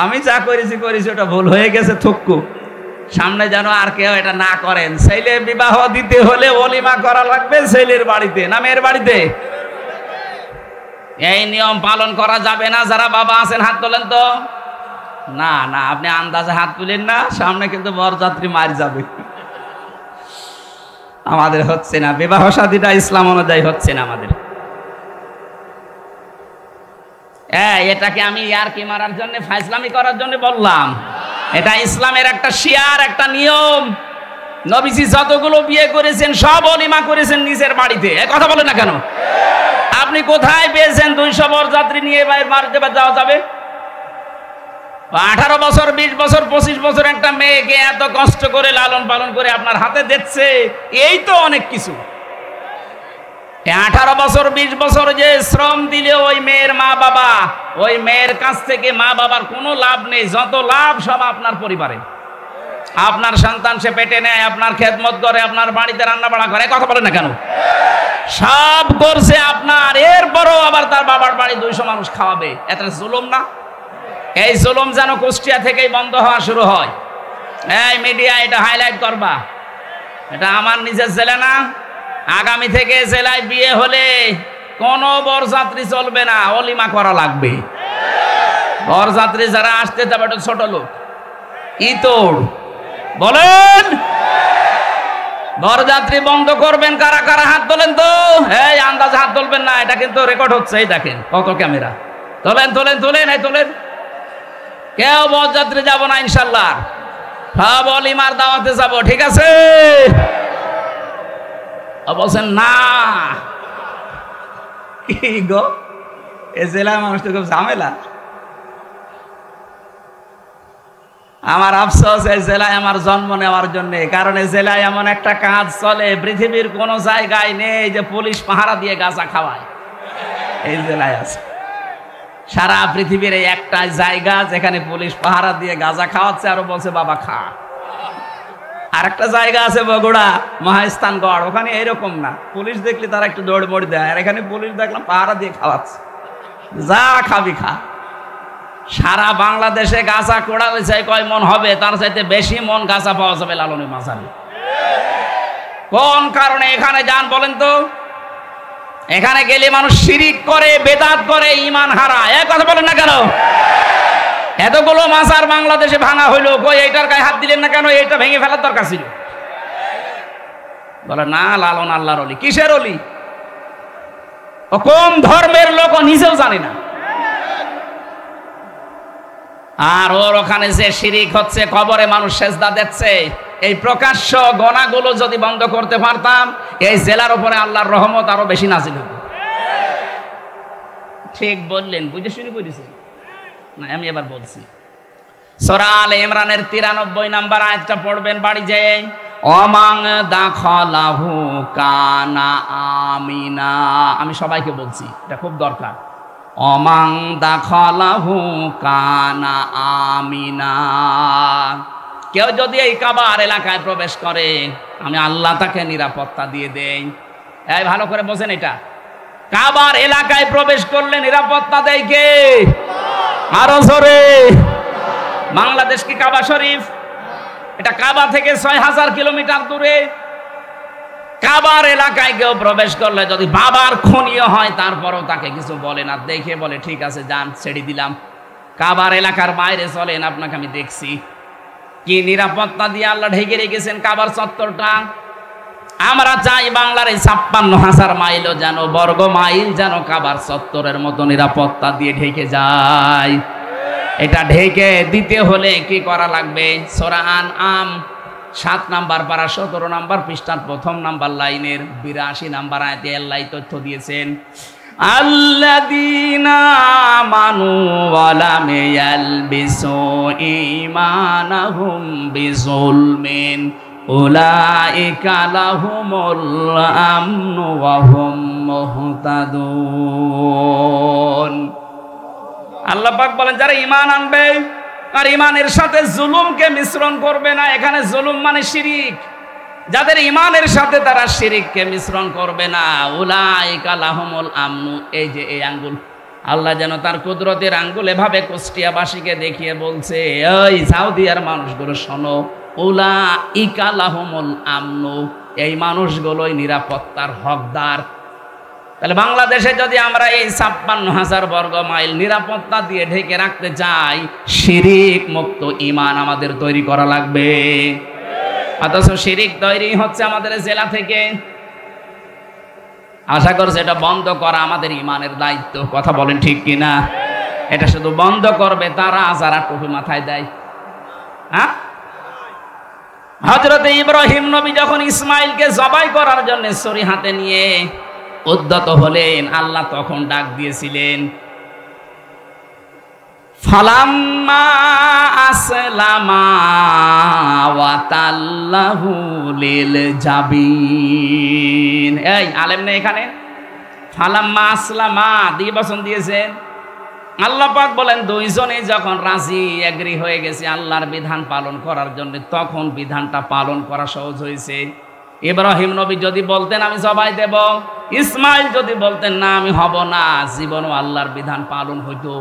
আমি যা করেছি ওটা ভুল হয়ে গেছে, থুক্কু। সামনে যেন আর কেউ এটা না করেন। ছেলে বিবাহ দিতে হলে ওলিমা করা লাগবে ছেলের বাড়িতে না মেয়ের বাড়িতে। এই নিয়ম পালন করা যাবে না। যারা বাবা আছেন হাত তোলেন তো। না না, আপনি আন্দাজে হাত তুলেন না, সামনে কিন্তু বরযাত্রী মার যাবে। আমাদের হচ্ছে না, বিবাহ শাদীটা ইসলাম অনুযায়ী হচ্ছে না আমাদের। এটাকে আমি ইয়ারকি মারার জন্য, ফাইজলামি করার জন্য বললাম? এটা ইসলামের একটা শিয়ার, একটা নিয়ম। নবীজি যতগুলো বিয়ে করেছেন সব ওলিমা করেছেন নিজের বাড়িতে। কথা বলেন না কেন? আপনি কোথায় পেয়েছেন 200 বরযাত্রী নিয়ে বাড়িতে যাওয়া যাবে? 18 বছর, 20 বছর, 25 বছর একটা মেয়েকে এত কষ্ট করে লালন পালন করে আপনার হাতে দিচ্ছে, এই তো অনেক কিছু। 18 বছর, 20 বছর যে শ্রম দিলে ওই মেয়ের মা বাবা, ওই মেয়ের কাছ থেকে মা বাবার কোনো লাভ নেই। যত লাভ সব আপনার পরিবারে। আপনার সন্তান সে পেটে নেয়, আপনার খেদমত করে, আপনার বাড়িতে রান্না বাড়া করে। কথা বলে না কেন? সব করছে আপনার, এরপরও আবার তার বাবার বাড়ি 200 মানুষ খাওয়াবে। এটা জুলুম না? এই জুলুম যেন কুষ্টিয়া থেকেই বন্ধ হওয়া শুরু হয়। এই মিডিয়া এটা হাইলাইট করবা। এটা আমার নিজের জেলা না। আগামী থেকে জেলায় বিয়ে হলে কোনো বরযাত্রী চলবে না, ওলিমা করা লাগবে। বরযাত্রী যারা আসতে যাবে এটা ছোট লোক, ইতর বলেন। বরযাত্রী বন্ধ করবেন কারা কারা? হাত তোলেন তো। এই আন্দাজে হাত তুলবেন না, এটা কিন্তু রেকর্ড হচ্ছে। এই দেখেন কত ক্যামেরা। তোলেন তোলেন তোলেন, এই তোলেন। কেউ বরযাত্রী যাব না ইনশাল্লাহ, সব ওলিমার দাওয়াতে যাব। ঠিক আছে? বলছেন না? কি গো, এ জেলায় মানুষ তো খুব ঝামেলা। আমার আফসোস এই জেলায় আমার জন্ম নেওয়ার জন্য। কারণ এই জেলায় এমন একটা কাজ চলে পৃথিবীর কোন জায়গায় নেই যে পুলিশ পাহারা দিয়ে গাঁজা খাওয়ায়। এই জেলায় আছে। সারা পৃথিবীর এই একটা জায়গা যেখানে পুলিশ পাহারা দিয়ে গাঁজা খাওয়াচ্ছে, আরো বলছে বাবা খা। আর একটা জায়গা আছে বগুড়া, মহাস্থানগড়, ওখানে এরকম না। পুলিশ দেখলে তারা একটু দৌড় মড় দেয়, আর এখানে পুলিশ দেখলাম পাহারা দিয়ে খাওয়াচ্ছে, যা খাবি খা। সারা বাংলাদেশে গাঁজা কোড়ালে চাই কয় মন হবে, তার চাইতে বেশি মন গাঁজা পাওয়া যাবে লালনের মাঝারে। কোন কারণে এখানে যান বলেন তো? এখানে গেলে মানুষ শিরিক করে, বেদাত করে, ঈমান হারায়। এক কথা বলেন না কেন? এতগুলো মাজার বাংলাদেশে ভাঙা হইলো, কই এইটার গায়ে হাত দিলেন না কেন? এইটা ভেঙে ফেলার দরকার ছিল। বলে না, লালন আল্লাহর ওলি। কিসের ওলি? ও কোন ধর্মের লোক ও নিজেও জানে না। আর ওর ওখানে যে শিরিক হচ্ছে, কবরে মানুষ সেজদা দিচ্ছে, এই প্রকাশ্য গণাগুলো যদি বন্ধ করতে পারতাম, এই জেলার উপরে আল্লাহর রহমত আরো বেশি নাজিল হতো। ঠিক বললেন, বুঝে শুনে বুঝেছেন না? আমি এবার বলছি, সূরা আলে ইমরানের 93 নম্বর আয়াতটা পড়বেন বাড়ি যেয়ে। অমাং দাখালাহু কানা আমিনা। আমি সবাইকে বলছি, এটা খুব দরকার। অমাং দাখালাহু কানা আমিনা। কেউ যদি এই কাবার এলাকায় প্রবেশ করে, আমি আল্লাহ তাকে নিরাপত্তা দিয়ে দেই। এই ভালো করে বোঝেন, এটা কাবার এলাকায় প্রবেশ করলে নিরাপত্তা দেয় কে? আরো জোরে। বাংলাদেশ কি কাবা শরীফ? এটা কাবা থেকে 6000 কিলোমিটার দূরে। কাবার এলাকায় কেউ প্রবেশ করলে যদি বাবার খুনিও হয়, তারপরও তাকে কিছু বলে না, দেখে বলে ঠিক আছে যান, ছেড়ে দিলাম। কাবার এলাকার বাইরে চলেন, আপনাকে আমি দেখছি। কি নিরাপত্তা দিয়ে আল্লাহ ঢেকে রেখেছেন কাবার চত্বরটা। আমরা চাই বাংলার এই 56,000 মাইলও যেন, বর্গ মাইল যেন কাবার চত্বরের মতো নিরাপত্তা দিয়ে ঢেকে যায়। এটা ঢেকে দিতে হলে কি করা লাগবে? সূরা আনআম 7 নাম্বার পারা 17 নাম্বার পৃষ্ঠার 1ম নাম্বার লাইনের 82 নাম্বার আয়াতে আল্লাহ তথ্য দিয়েছেন, আল্লাযীনা আমানু ওয়া লাম ইয়ালবিসু ঈমানাহুম বিযুলমিন উলাইকা লাহুমুল আমনু ওয়া হুম মুহতাদুন। আল্লাহ পাক বলেন যারা ঈমান আনবে আর ঈমানের সাথে জুলুমকে মিশ্রণ করবে না, এখানে জুলুম মানে শিরিক, যাদের ঈমানের সাথে তারা শিরিককে মিশ্রণ করবে না, উলাইকা লাহুমুল আমনু। এই যে এই আঙ্গুল, আল্লাহ যেন তার কুদরতের আঙ্গুল এভাবে কুষ্টিয়াবাসীকে দেখিয়ে বলছে, এই সাউদিয়ার মানুষগুলো শোনো, উলাইকা লাহুমুল আমনু, এই মানুষগুলোই নিরাপত্তার হকদার। তাহলে বাংলাদেশে যদি আমরা এই ৫৬,০০০ বর্গ মাইল নিরাপত্তা দিয়ে ঢেকে রাখতে চাই, শিরিক মুক্ত ঈমান আমাদের তৈরি করা লাগবে। অথচ শিরিক তৈরি হচ্ছে আমাদের জেলা থেকে। আশা করছি এটা বন্ধ করা আমাদের ঈমানের দায়িত্ব। কথা বলেন ঠিক কিনা? এটা শুধু বন্ধ করবে তারা যারা টুপি মাথায় দেয়। হ্যাঁ, হযরত ইব্রাহিম নবী যখন ইসমাইলকে জবাই করার জন্য ছুরি হাতে নিয়ে উদ্যত হলেন, আল্লাহ তখন ডাক দিয়েছিলেন, ফালাম্মা আসলামা ওয়া তাল্লাহু লিল জাবিন। এই আলেম নেই এখানে? ফালাম্মা আসলামা দিয়ে বচন দিয়েছেন। আল্লাহ পাক বলেন দুইজনে যখন রাজি এগ্রি হয়ে গেছে আল্লাহর বিধান পালন করার জন্য, তখন বিধানটা পালন করা সহজ হয়েছে। ইব্রাহিম নবী যদি বলতেন আমি জবাই দেব, ইসমাইল যদি বলতেন না আমি হব না, জীবনও আল্লাহর বিধান পালন হইতো।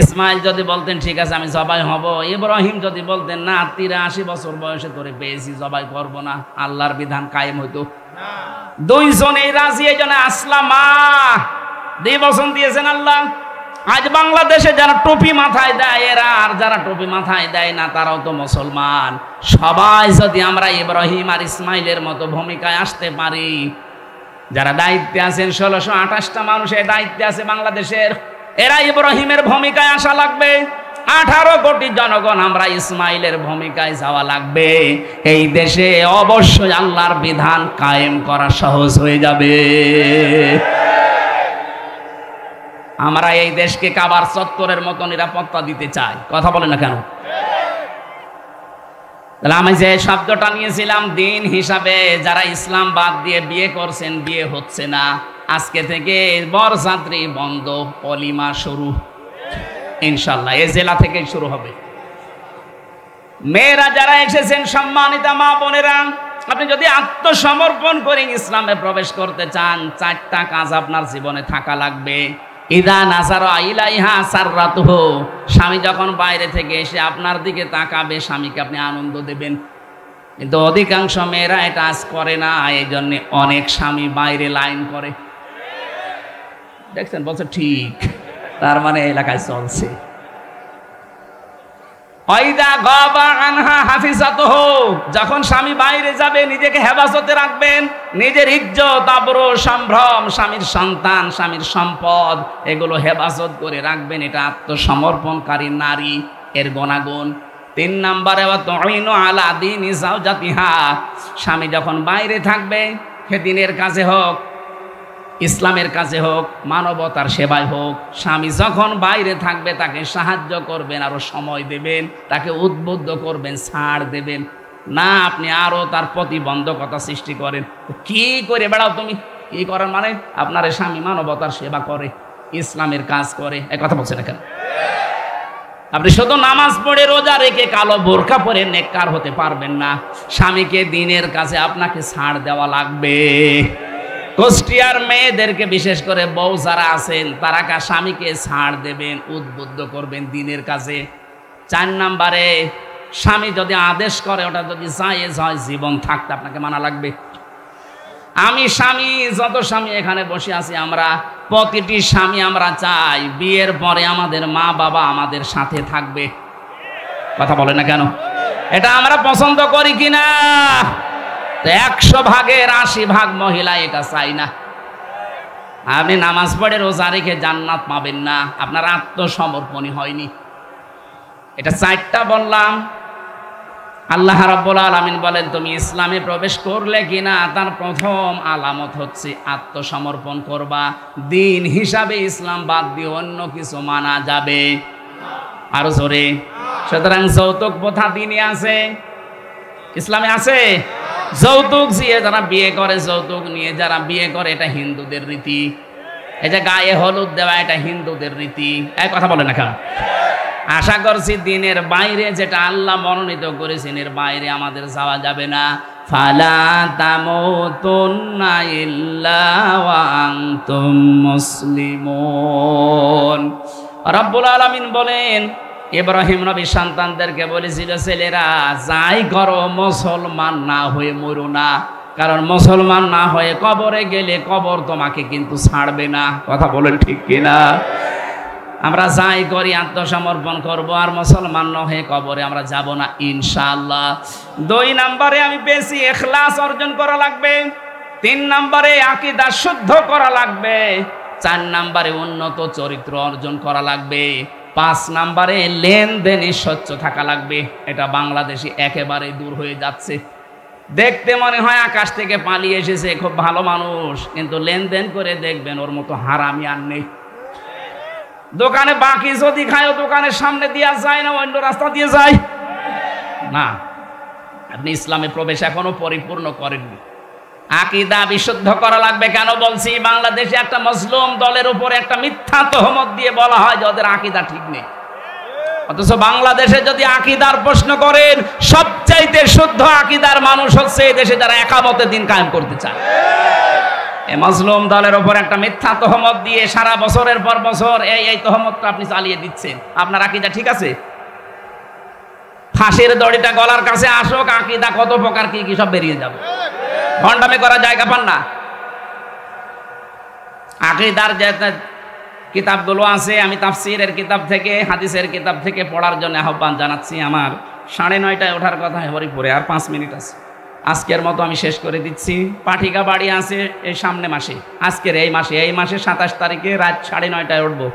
ইসমাইল যদি বলতেন ঠিক আছে আমি জবাই হব, ইব্রাহিম যদি বলতেন না ৮৩ বছর বয়সে তোরে পেয়েছি জবাই করব না, আল্লাহর বিধান কায়েম হইতো। দুইজনেই রাজি, এই জন্য আসলামা দিয়ে বচন দিয়েছেন আল্লাহ। আজ বাংলাদেশে যারা টুপি মাথায় দেয় এরা, আর যারা টুপি মাথায় দেয় না তারাও তো মুসলমান। সবাই যদি আমরা ইব্রাহিম আর ইসমাইলের মতো ভূমিকায় আসতে পারি, যারা দায়িত্বে আছেন ১৬২৮টা মানুষ এই দায়িত্বে আছে বাংলাদেশের, এরা ইব্রাহিমের ভূমিকায় আসা লাগবে। 18 কোটি জনগণ আমরা ইসমাইলের ভূমিকায় যাওয়া লাগবে। এই দেশে অবশ্যই আল্লাহর বিধান কায়েম করা সহজ হয়ে যাবে। আমরা এই দেশকে কাবার চত্বরের মতো নিরাপত্তা দিতে চাই। কথা বলে না কেন? তাহলে আমি যে শব্দটা নিয়েছিলাম দিন হিসাবে, যারা ইসলাম বাদ দিয়ে বিয়ে করছেন বিয়ে হচ্ছে না, আজকে থেকে বরযাত্রী বন্ধ, অলিমা শুরু ইনশাল্লাহ এই জেলা থেকে শুরু হবে। মেয়েরা যারা এসেছেন সম্মানিতা মা বোনেরা, আপনি যদি আত্মসমর্পণ করে ইসলামে প্রবেশ করতে চান, 4টা কাজ আপনার জীবনে থাকা লাগবে। ইদা নাজারা ইলাইহা সাররাতুহু, স্বামী যখন বাইরে থেকে এসে আপনার দিকে তাকাবে স্বামীকে আপনি আনন্দ দেবেন। কিন্তু অধিকাংশ মেয়েরা এটা আজ করে না, এই জন্য অনেক স্বামী বাইরে লাইন করে। দেখছেন? বলছে ঠিক, তার মানে এলাকায় চলছে। ওয়াইদা গাবা আনহা হাফিজাতুহু, যখন স্বামী বাইরে যাবে নিজেকে হেফাজতে রাখবেন। নিজের ইজ্জত, আবরু, সম্ভ্রম, স্বামীর সন্তান, স্বামীর সম্পদ এগুলো হেফাজত করে রাখবেন। এটা আত্মসমর্পণকারী নারী এর গুণাগুণ। 3 নম্বরে ওয়া তুইনু আলা দীনি যাওজাতিহা, স্বামী যখন বাইরে থাকবে, সে দিনের কাজে হোক, ইসলামের কাজে হোক, মানবতার সেবায় হোক, স্বামী যখন বাইরে থাকবে তাকে সাহায্য করবেন, আরো সময় দেবেন, তাকে উদ্বুদ্ধ করবেন, ছাড় দেবেন না আপনি আরো তার প্রতিবন্ধকতা সৃষ্টি করেন। কি করে বেড়াও তুমি? কি করার মানে আপনার স্বামী মানবতার সেবা করে, ইসলামের কাজ করে, এই কথা বলছেন কেন? আপনি শুধু নামাজ পড়ে রোজা রেখে কালো বোরকা পরে নেককার হতে পারবেন না। স্বামীকে দিনের কাছে আপনাকে ছাড় দেওয়া লাগবে। কুষ্টিয়ার মেয়েদেরকে বিশেষ করে বউ যারা আছেন তারা স্বামীকে ছাড় দেবেন, উদ্বুদ্ধ করবেন দিনের কাজে। 4 নম্বরে, স্বামী যদি আদেশ করে ওটা যদি জায়েজ হয়, জীবন থাকতে আপনাকে মানা লাগবে। আমি স্বামী, যত স্বামী এখানে বসে আছি আমরা, প্রতিটি স্বামী আমরা চাই বিয়ের পরে আমাদের মা বাবা আমাদের সাথে থাকবে। কথা বলে না কেন? এটা আমরা পছন্দ করি কিনা? 100 ভাগের 80 ভাগ মহিলা এটা চাই না। আপনি নামাজ পড়ে রোজা রেখে জান্নাত পাবেন না, আপনার আত্মসমর্পণই হয়নি। এটা 4টা বললাম। আল্লাহ রাব্বুল আলামিন বলেন তুমি ইসলামে প্রবেশ করলে কিনা তার প্রথম আলামত হচ্ছে আত্মসমর্পণ করবা। দিন হিসাবে ইসলাম বাদ দিয়ে অন্য কিছু মানা যাবে আরো জোরে। সুতরাং যৌতুক প্রথা দিনে আছে, ইসলামে আছে? যৌতুক দিয়ে যারা বিয়ে করে, যৌতুক নিয়ে যারা বিয়ে করে, এটা হিন্দুদের রীতি। এই যে গায়ে হলুদ দেওয়া, এটা হিন্দুদের রীতি। এক কথা বলে না কেন? আশা করছি দিনের বাইরে যেটা আল্লাহ মনোনীত করেছেন এর বাইরে আমাদের যাওয়া যাবে না। ফালা তামুতুন্না ইল্লা ওয়া আনতুম মুসলিমুন। রব্বুল আলামিন বলেন, ইব্রাহিম নবী সন্তানদেরকে বলেছিল, ছেলেরা যাই করো মুসলমান না হয়ে মরো না, কারণ মুসলমান না হয়ে কবরে গেলে কবর তোমাকে কিন্তু ছাড়বে না। কথা বলেন ঠিক কিনা? আমরা যাই করি আত্মসমর্পণ করব, আর মুসলমান না হয়ে কবরে আমরা যাব না ইনশাআল্লাহ। 2 নম্বরে আমি বেশি ইখলাস অর্জন করা লাগবে। 3 নম্বরে আকীদা শুদ্ধ করা লাগবে। 4 নম্বরে উন্নত চরিত্র অর্জন করা লাগবে। 5 নম্বরে লেনদেনে স্বচ্ছ থাকা লাগবে। এটা বাংলাদেশে একেবারে দূর হয়ে যাচ্ছে। দেখতে মনে হয় আকাশ থেকে পালিয়ে এসেছে, খুব ভালো মানুষ, কিন্তু লেনদেন করে দেখবেন ওর মতো হারামি আর নেই। দোকানে বাকি যদি খায়, দোকানের সামনে দিয়া যায় না, অন্য রাস্তা দিয়ে যায় না। আপনি ইসলামে প্রবেশ এখনো পরিপূর্ণ করেননি। আকীদা বিশুদ্ধ করা লাগবে। কেন বলছি? বাংলাদেশে একটা মজলুম দলের উপরে একটা মিথ্যা তহমত দিয়ে বলা হয় যে ওদের আকীদা ঠিক নেই, অথচ বাংলাদেশে যদি আকীদার প্রশ্ন করেন, সবচাইতে শুদ্ধ আকীদার মানুষ হচ্ছে এই দেশে যারা একামতে দিন কায়েম করতে চায়। এই মজলুম দলের উপর একটা মিথ্যা তহমত দিয়ে সারা বছরের পর বছর এই তহমতটা আপনি চালিয়ে দিচ্ছেন। আপনার আকীদা ঠিক আছে? ফাঁসির দড়িটা গলার কাছে আসুক, আকীদা কত প্রকার কি কি সব বেরিয়ে যাবে। ভণ্ডামি করার জায়গা পান না। আকীদার যে কিতাবগুলো আছে, আমি তাফসীরের কিতাব থেকে, হাদিসের কিতাব থেকে পড়ার জন্য আহ্বান জানাচ্ছি। আমার 9:30টায় ওঠার কথা, হরিপুরে আর 5 মিনিট আছে। আজকের মতো আমি শেষ করে দিচ্ছি। পাঠিকা বাড়ি আছে এই সামনে মাসে, আজকের এই মাসে 27 তারিখে রাত 9:30টায় উঠবো।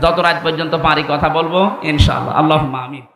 যত রাত পর্যন্ত পারি কথা বলবো ইনশাআল্লাহ। আল্লাহুম্মা আমিন।